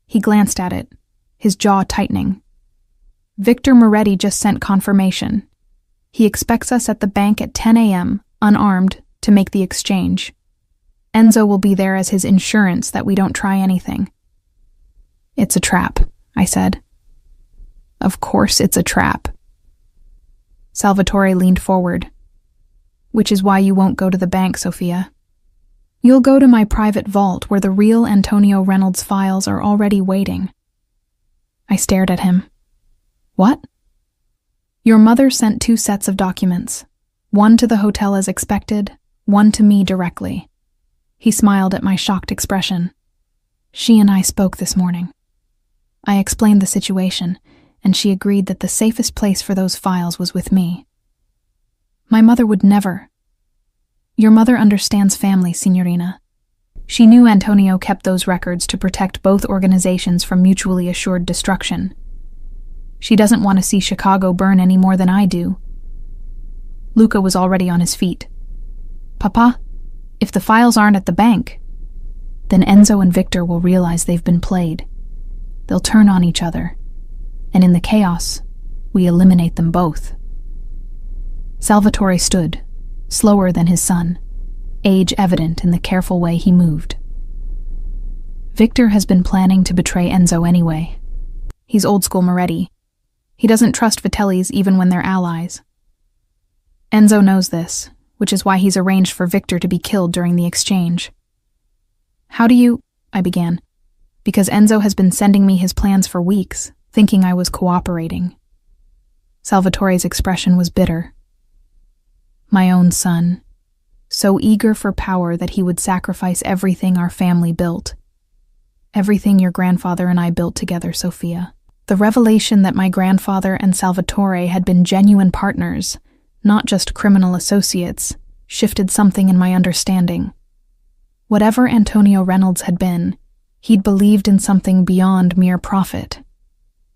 He glanced at it, his jaw tightening. Victor Moretti just sent confirmation. He expects us at the bank at 10 a.m., unarmed, to make the exchange. Enzo will be there as his insurance that we don't try anything. It's a trap, I said. Of course it's a trap. Salvatore leaned forward. Which is why you won't go to the bank, Sophia. You'll go to my private vault where the real Antonio Reynolds files are already waiting. I stared at him. What? Your mother sent 2 sets of documents. One to the hotel as expected, one to me directly. He smiled at my shocked expression. She and I spoke this morning. I explained the situation, and she agreed that the safest place for those files was with me. My mother would never. Your mother understands family, Signorina. She knew Antonio kept those records to protect both organizations from mutually assured destruction. She doesn't want to see Chicago burn any more than I do. Luca was already on his feet. Papa, if the files aren't at the bank, then Enzo and Victor will realize they've been played. They'll turn on each other, and in the chaos, we eliminate them both. Salvatore stood, slower than his son, age evident in the careful way he moved. Victor has been planning to betray Enzo anyway. He's old-school Moretti. He doesn't trust Vitelli's even when they're allies. Enzo knows this, which is why he's arranged for Victor to be killed during the exchange. How do you... I began, because Enzo has been sending me his plans for weeks, thinking I was cooperating. Salvatore's expression was bitter. My own son, so eager for power that he would sacrifice everything our family built. Everything your grandfather and I built together, Sophia. The revelation that my grandfather and Salvatore had been genuine partners, not just criminal associates, shifted something in my understanding. Whatever Antonio Reynolds had been, he'd believed in something beyond mere profit.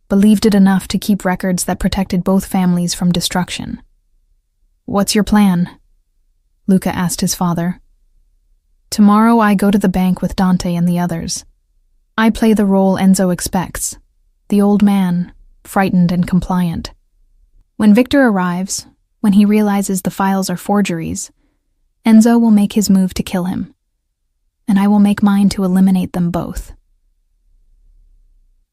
Believed it enough to keep records that protected both families from destruction. What's your plan? Luca asked his father. Tomorrow I go to the bank with Dante and the others. I play the role Enzo expects, the old man, frightened and compliant. When Victor arrives, when he realizes the files are forgeries, Enzo will make his move to kill him, and I will make mine to eliminate them both.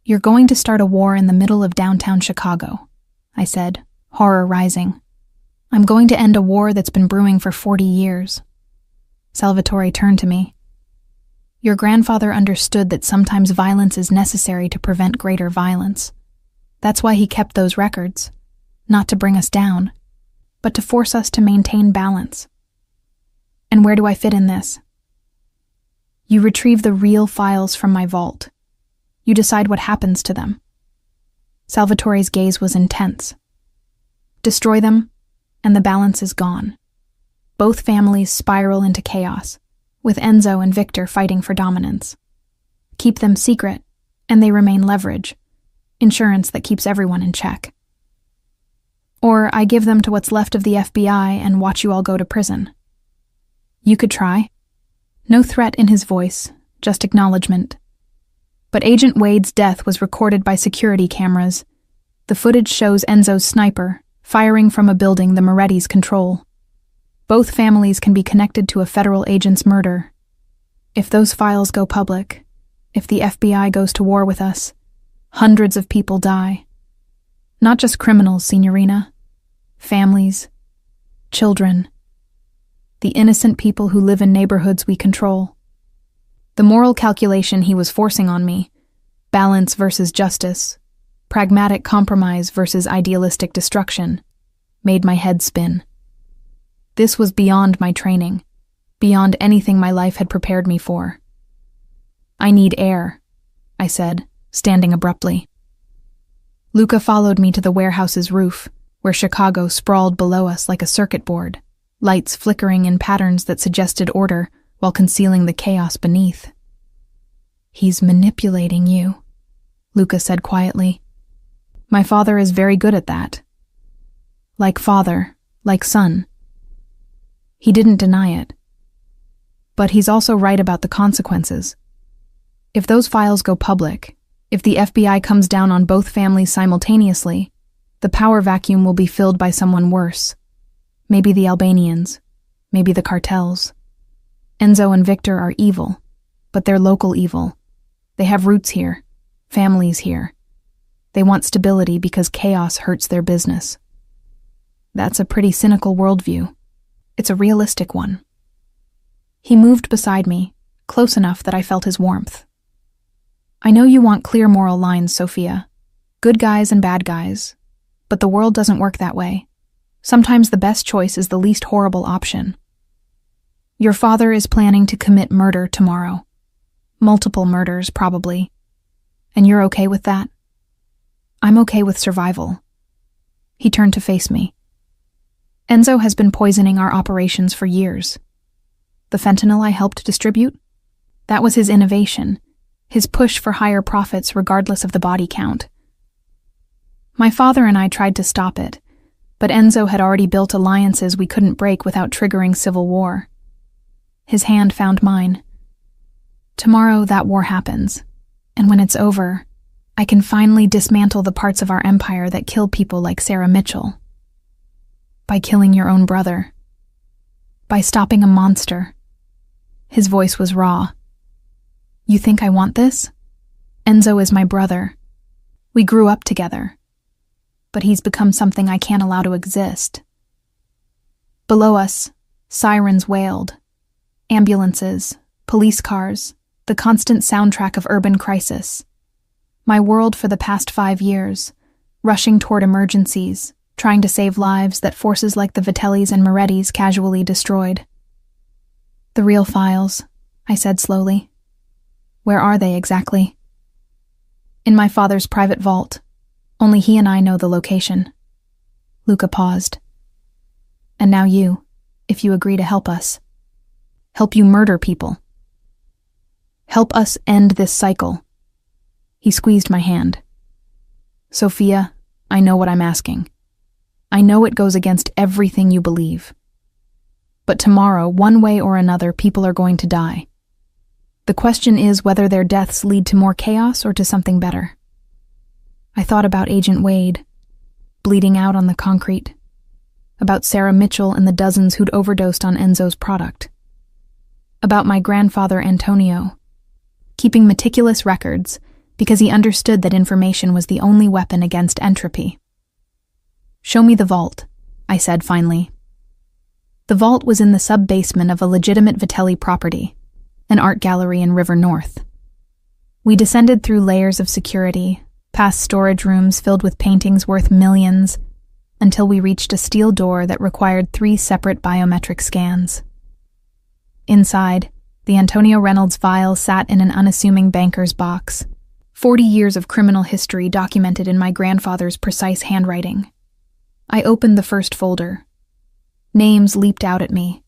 You're going to start a war in the middle of downtown Chicago, I said, horror rising. I'm going to end a war that's been brewing for 40 years. Salvatore turned to me. Your grandfather understood that sometimes violence is necessary to prevent greater violence. That's why he kept those records, not to bring us down, but to force us to maintain balance. And where do I fit in this? You retrieve the real files from my vault. You decide what happens to them. Salvatore's gaze was intense. Destroy them, and the balance is gone. Both families spiral into chaos, with Enzo and Victor fighting for dominance. Keep them secret, and they remain leverage, insurance that keeps everyone in check. Or I give them to what's left of the FBI and watch you all go to prison. You could try. No threat in his voice, just acknowledgement. But Agent Wade's death was recorded by security cameras. The footage shows Enzo's sniper firing from a building the Moretti's control. Both families can be connected to a federal agent's murder. If those files go public, if the FBI goes to war with us, hundreds of people die. Not just criminals, Signorina. Families. Children. The innocent people who live in neighborhoods we control. The moral calculation he was forcing on me, balance versus justice, pragmatic compromise versus idealistic destruction, made my head spin. This was beyond my training, beyond anything my life had prepared me for. I need air, I said, standing abruptly. Luca followed me to the warehouse's roof, where Chicago sprawled below us like a circuit board, lights flickering in patterns that suggested order while concealing the chaos beneath. He's manipulating you, Luca said quietly. My father is very good at that. Like father, like son. He didn't deny it. But he's also right about the consequences. If those files go public, if the FBI comes down on both families simultaneously, the power vacuum will be filled by someone worse. Maybe the Albanians, maybe the cartels. Enzo and Victor are evil, but they're local evil. They have roots here, families here. They want stability because chaos hurts their business. That's a pretty cynical worldview. It's a realistic one. He moved beside me, close enough that I felt his warmth. I know you want clear moral lines, Sophia. Good guys and bad guys. But the world doesn't work that way. Sometimes the best choice is the least horrible option. Your father is planning to commit murder tomorrow. Multiple murders, probably. And you're okay with that? I'm okay with survival. He turned to face me. Enzo has been poisoning our operations for years. The fentanyl I helped distribute? That was his innovation, his push for higher profits regardless of the body count. My father and I tried to stop it, but Enzo had already built alliances we couldn't break without triggering civil war. His hand found mine. Tomorrow that war happens, and when it's over, I can finally dismantle the parts of our empire that kill people like Sarah Mitchell. By killing your own brother. By stopping a monster. His voice was raw. You think I want this? Enzo is my brother. We grew up together. But he's become something I can't allow to exist. Below us, sirens wailed. Ambulances, police cars, the constant soundtrack of urban crisis. My world for the past 5 years, rushing toward emergencies, trying to save lives that forces like the Vitellis and Morettis casually destroyed. The real files, I said slowly. Where are they exactly? In my father's private vault. Only he and I know the location. Luca paused. And now you, if you agree to help us. Help you murder people. Help us end this cycle. He squeezed my hand. Sophia, I know what I'm asking. I know it goes against everything you believe. But tomorrow, one way or another, people are going to die. The question is whether their deaths lead to more chaos or to something better. I thought about Agent Wade, bleeding out on the concrete, about Sarah Mitchell and the dozens who'd overdosed on Enzo's product, about my grandfather Antonio, keeping meticulous records because he understood that information was the only weapon against entropy. Show me the vault, I said finally. The vault was in the sub-basement of a legitimate Vitelli property, an art gallery in River North. We descended through layers of security, past storage rooms filled with paintings worth millions, until we reached a steel door that required 3 separate biometric scans. Inside, the Antonio Reynolds file sat in an unassuming banker's box, 40 years of criminal history documented in my grandfather's precise handwriting. I opened the first folder. Names leaped out at me.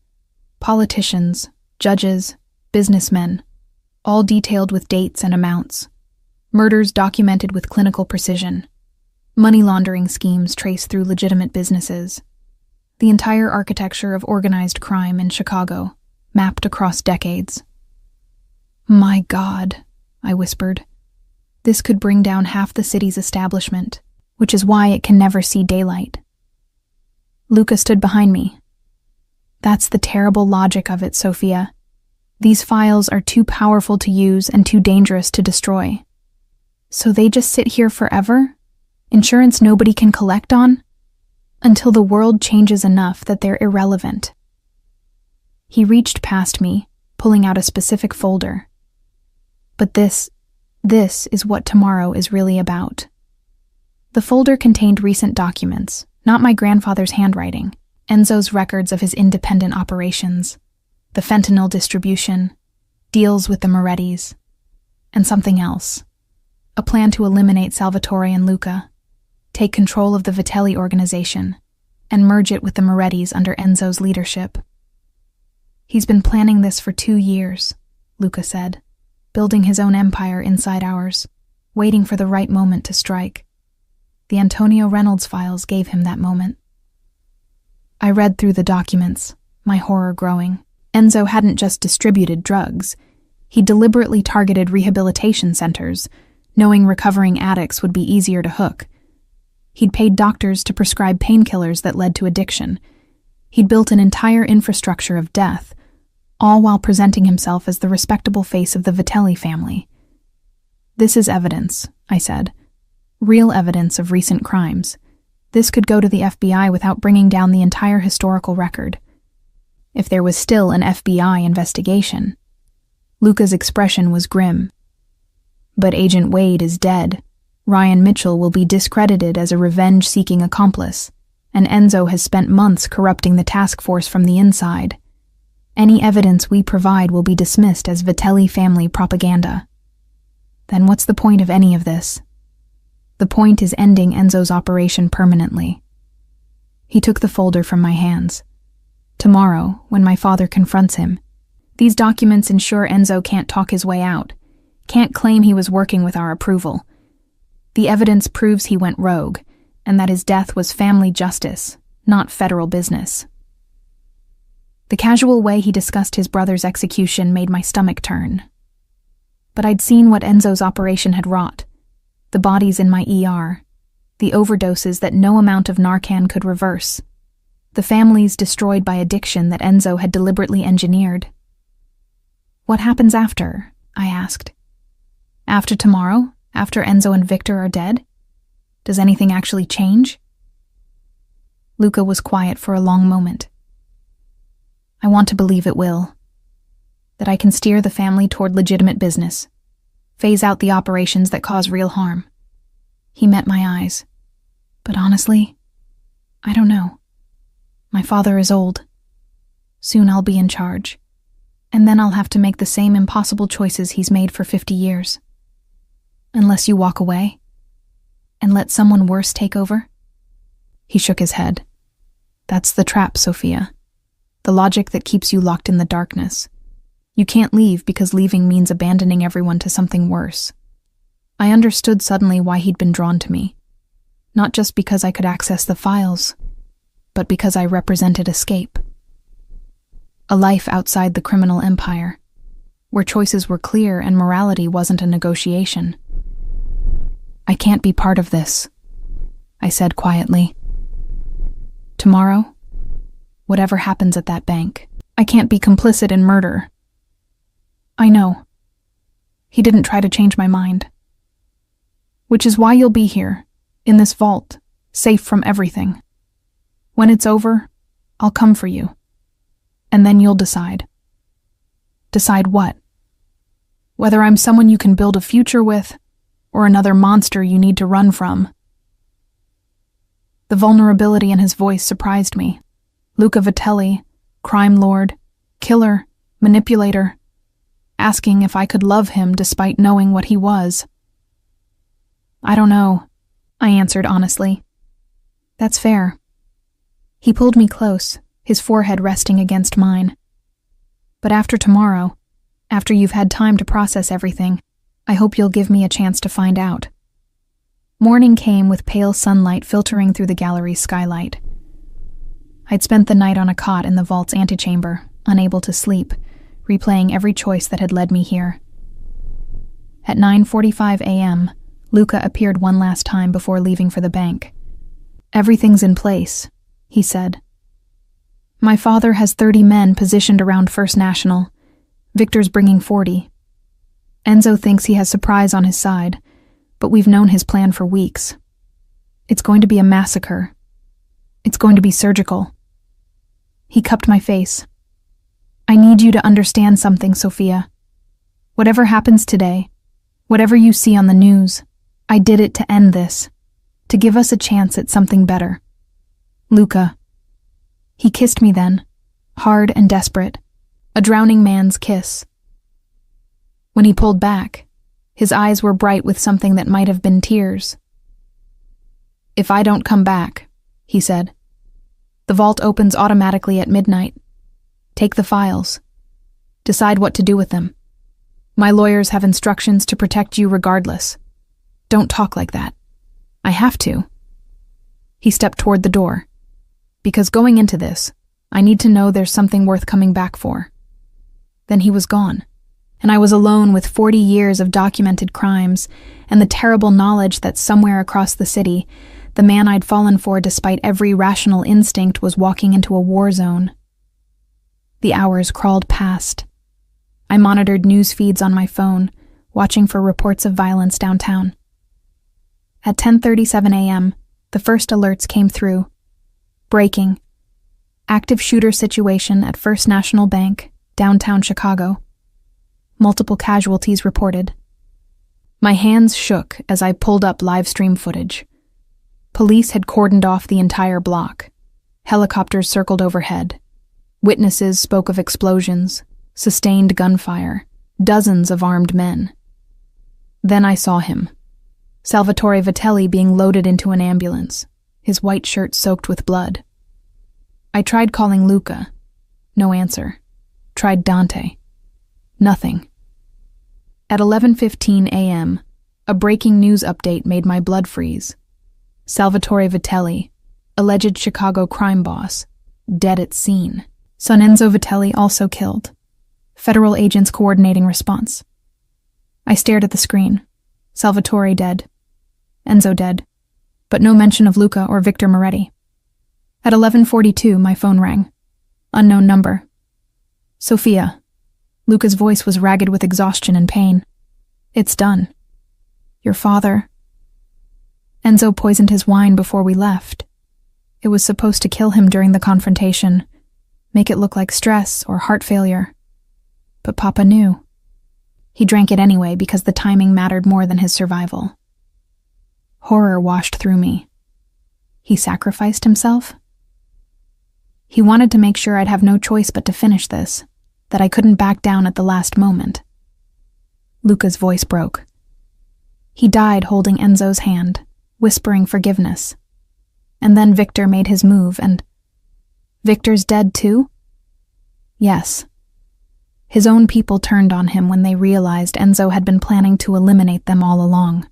Politicians, judges, businessmen, all detailed with dates and amounts. Murders documented with clinical precision. Money laundering schemes traced through legitimate businesses. The entire architecture of organized crime in Chicago, mapped across decades. "My God," I whispered. "This could bring down half the city's establishment, which is why it can never see daylight." Luca stood behind me. "That's the terrible logic of it, Sophia. These files are too powerful to use and too dangerous to destroy. So they just sit here forever? Insurance nobody can collect on? Until the world changes enough that they're irrelevant." He reached past me, pulling out a specific folder. "But this is what tomorrow is really about." The folder contained recent documents, not my grandfather's handwriting, Enzo's records of his independent operations, the fentanyl distribution, deals with the Morettis, and something else. A plan to eliminate Salvatore and Luca, take control of the Vitelli organization, and merge it with the Morettis under Enzo's leadership. "He's been planning this for 2 years, Luca said, building his own empire inside ours, waiting for the right moment to strike. The Antonio Reynolds files gave him that moment." I read through the documents, my horror growing. Enzo hadn't just distributed drugs. He deliberately targeted rehabilitation centers, knowing recovering addicts would be easier to hook. He'd paid doctors to prescribe painkillers that led to addiction. He'd built an entire infrastructure of death, all while presenting himself as the respectable face of the Vitelli family. "This is evidence," I said. "Real evidence of recent crimes. This could go to the FBI without bringing down the entire historical record. If there was still an FBI investigation." Luca's expression was grim. "But Agent Wade is dead. Ryan Mitchell will be discredited as a revenge-seeking accomplice, and Enzo has spent months corrupting the task force from the inside. Any evidence we provide will be dismissed as Vitelli family propaganda. Then what's the point of any of this? The point is ending Enzo's operation permanently." He took the folder from my hands. "Tomorrow, when my father confronts him, these documents ensure Enzo can't talk his way out, can't claim he was working with our approval. The evidence proves he went rogue, and that his death was family justice, not federal business." The casual way he discussed his brother's execution made my stomach turn. But I'd seen what Enzo's operation had wrought. The bodies in my ER, the overdoses that no amount of Narcan could reverse, the families destroyed by addiction that Enzo had deliberately engineered. "What happens after?" I asked. "After tomorrow? After Enzo and Victor are dead? Does anything actually change?" Luca was quiet for a long moment. "I want to believe it will. That I can steer the family toward legitimate business. Phase out the operations that cause real harm." He met my eyes. "But honestly, I don't know. My father is old. Soon I'll be in charge. And then I'll have to make the same impossible choices he's made for 50 years. Unless you walk away and let someone worse take over." He shook his head. "That's the trap, Sophia. The logic that keeps you locked in the darkness. You can't leave because leaving means abandoning everyone to something worse." I understood suddenly why he'd been drawn to me. Not just because I could access the files, but because I represented escape. A life outside the criminal empire, where choices were clear and morality wasn't a negotiation. "I can't be part of this," I said quietly. "Tomorrow, whatever happens at that bank, I can't be complicit in murder." "I know." He didn't try to change my mind. "Which is why you'll be here, in this vault, safe from everything. When it's over, I'll come for you. And then you'll decide." "Decide what?" "Whether I'm someone you can build a future with, or another monster you need to run from." The vulnerability in his voice surprised me. Luca Vitelli, crime lord, killer, manipulator, asking if I could love him despite knowing what he was. I don't know, I answered honestly. That's fair. He pulled me close, his forehead resting against mine. But after tomorrow, after you've had time to process everything, I hope you'll give me a chance to find out. Morning came with pale sunlight filtering through the gallery's skylight. I'd spent the night on a cot in the vault's antechamber, unable to sleep, replaying every choice that had led me here. At 9:45 a.m., Luca appeared one last time before leaving for the bank. Everything's in place, he said. My father has 30 men positioned around First National. Victor's bringing 40. Enzo thinks he has surprise on his side, but we've known his plan for weeks. It's going to be a massacre. It's going to be surgical. He cupped my face. I need you to understand something, Sophia. Whatever happens today, whatever you see on the news, I did it to end this, to give us a chance at something better. Luca. He kissed me then, hard and desperate, a drowning man's kiss. When he pulled back, his eyes were bright with something that might have been tears. If I don't come back, he said, the vault opens automatically at midnight. Take the files. Decide what to do with them. My lawyers have instructions to protect you regardless. Don't talk like that. I have to. He stepped toward the door. Because going into this, I need to know there's something worth coming back for. Then he was gone, and I was alone with 40 years of documented crimes and the terrible knowledge that somewhere across the city, the man I'd fallen for despite every rational instinct was walking into a war zone. The hours crawled past. I monitored news feeds on my phone, watching for reports of violence downtown. At 10:37 a.m., the first alerts came through. Breaking. Active shooter situation at First National Bank, downtown Chicago. Multiple casualties reported. My hands shook as I pulled up live stream footage. Police had cordoned off the entire block. Helicopters circled overhead. Witnesses spoke of explosions, sustained gunfire, dozens of armed men. Then I saw him. Salvatore Vitelli being loaded into an ambulance, his white shirt soaked with blood. I tried calling Luca. No answer. Tried Dante. Nothing. At 11:15 a.m., a breaking news update made my blood freeze. Salvatore Vitelli, alleged Chicago crime boss, dead at scene. Son Enzo Vitelli also killed. Federal agents coordinating response. I stared at the screen. Salvatore dead. Enzo dead. But no mention of Luca or Victor Moretti. At 11:42, my phone rang. Unknown number. Sophia. Luca's voice was ragged with exhaustion and pain. It's done. Your father. Enzo poisoned his wine before we left. It was supposed to kill him during the confrontation, make it look like stress or heart failure. But Papa knew. He drank it anyway because the timing mattered more than his survival. Horror washed through me. He sacrificed himself? He wanted to make sure I'd have no choice but to finish this, that I couldn't back down at the last moment. Luca's voice broke. He died holding Enzo's hand, whispering forgiveness. And then Victor made his move and... Victor's dead too? Yes. His own people turned on him when they realized Enzo had been planning to eliminate them all along.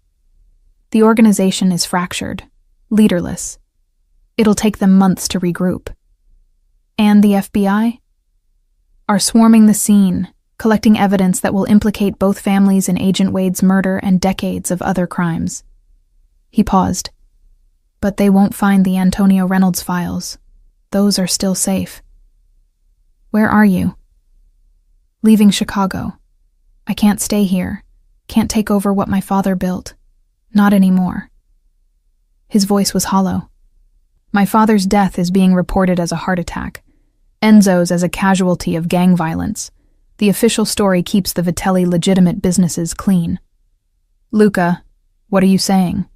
The organization is fractured, leaderless. It'll take them months to regroup. And the FBI? Are swarming the scene, collecting evidence that will implicate both families in Agent Wade's murder and decades of other crimes. He paused. But they won't find the Antonio Reynolds files. Those are still safe. Where are you? Leaving Chicago. I can't stay here. Can't take over what my father built. Not anymore. His voice was hollow. My father's death is being reported as a heart attack. Enzo's as a casualty of gang violence. The official story keeps the Vitelli legitimate businesses clean. Luca, what are you saying?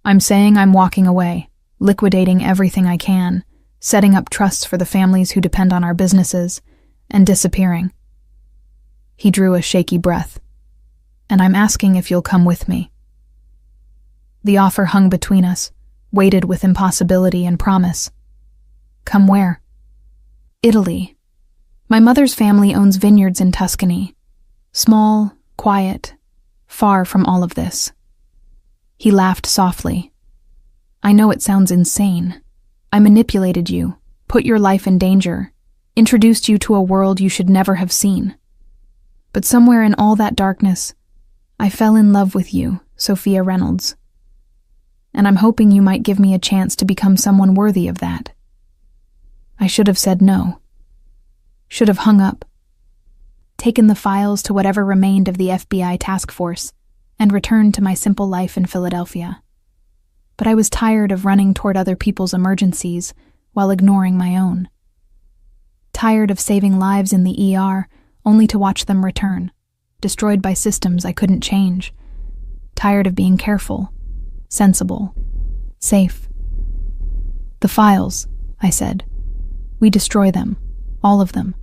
I'm saying I'm walking away, liquidating everything I can, setting up trusts for the families who depend on our businesses, and disappearing. He drew a shaky breath. And I'm asking if you'll come with me. The offer hung between us, weighted with impossibility and promise. Come where? Italy. My mother's family owns vineyards in Tuscany. Small, quiet, far from all of this. He laughed softly. I know it sounds insane. I manipulated you, put your life in danger, introduced you to a world you should never have seen. But somewhere in all that darkness, I fell in love with you, Sophia Reynolds. And I'm hoping you might give me a chance to become someone worthy of that. I should have said no. Should have hung up. Taken the files to whatever remained of the FBI task force, and returned to my simple life in Philadelphia. But I was tired of running toward other people's emergencies while ignoring my own. Tired of saving lives in the ER only to watch them return, destroyed by systems I couldn't change. Tired of being careful, sensible, safe. The files, I said. We destroy them, all of them.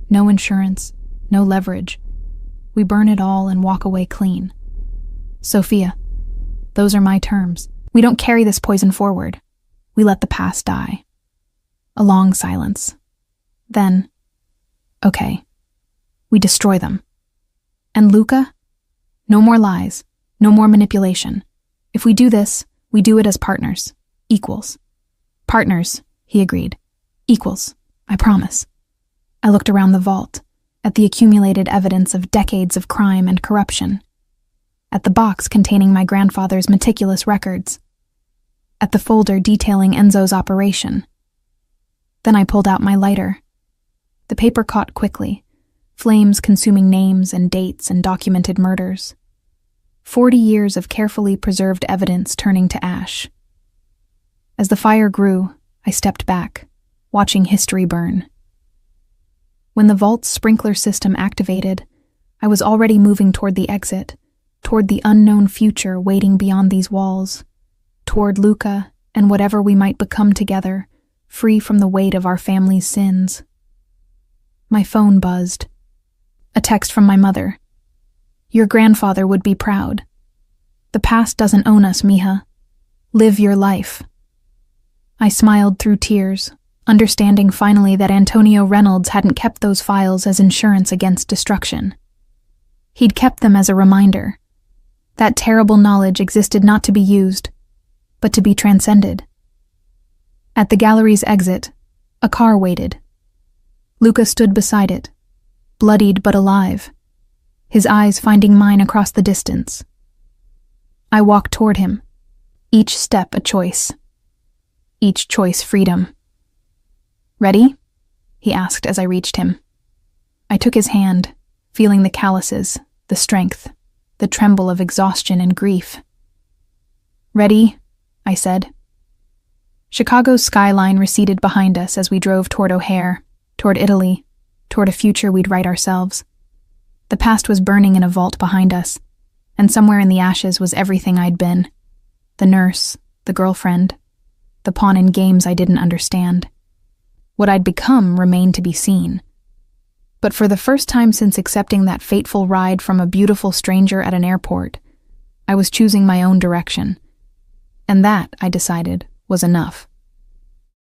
No insurance, no leverage. We burn it all and walk away clean. Sophia, those are my terms. We don't carry this poison forward. We let the past die. A long silence. Then, okay, we destroy them. And Luca? No more lies, no more manipulation. If we do this, we do it as partners, equals. Partners, he agreed. Equals, I promise. I looked around the vault, at the accumulated evidence of decades of crime and corruption, at the box containing my grandfather's meticulous records, at the folder detailing Enzo's operation. Then I pulled out my lighter. The paper caught quickly, flames consuming names and dates and documented murders. 40 years of carefully preserved evidence turning to ash. As the fire grew, I stepped back, watching history burn. When the vault's sprinkler system activated, I was already moving toward the exit, toward the unknown future waiting beyond these walls, toward Luca and whatever we might become together, free from the weight of our family's sins. My phone buzzed. A text from my mother. Your grandfather would be proud. The past doesn't own us, mija. Live your life. I smiled through tears, understanding finally that Antonio Reynolds hadn't kept those files as insurance against destruction. He'd kept them as a reminder. That terrible knowledge existed not to be used, but to be transcended. At the gallery's exit, a car waited. Luca stood beside it, bloodied but alive, his eyes finding mine across the distance. I walked toward him, each step a choice, each choice freedom. Ready? He asked as I reached him. I took his hand, feeling the calluses, the strength, the tremble of exhaustion and grief. Ready? I said. Chicago's skyline receded behind us as we drove toward O'Hare, toward Italy, toward a future we'd write ourselves. The past was burning in a vault behind us, and somewhere in the ashes was everything I'd been. The nurse, the girlfriend, the pawn in games I didn't understand. What I'd become remained to be seen. But for the first time since accepting that fateful ride from a beautiful stranger at an airport, I was choosing my own direction. And that, I decided, was enough.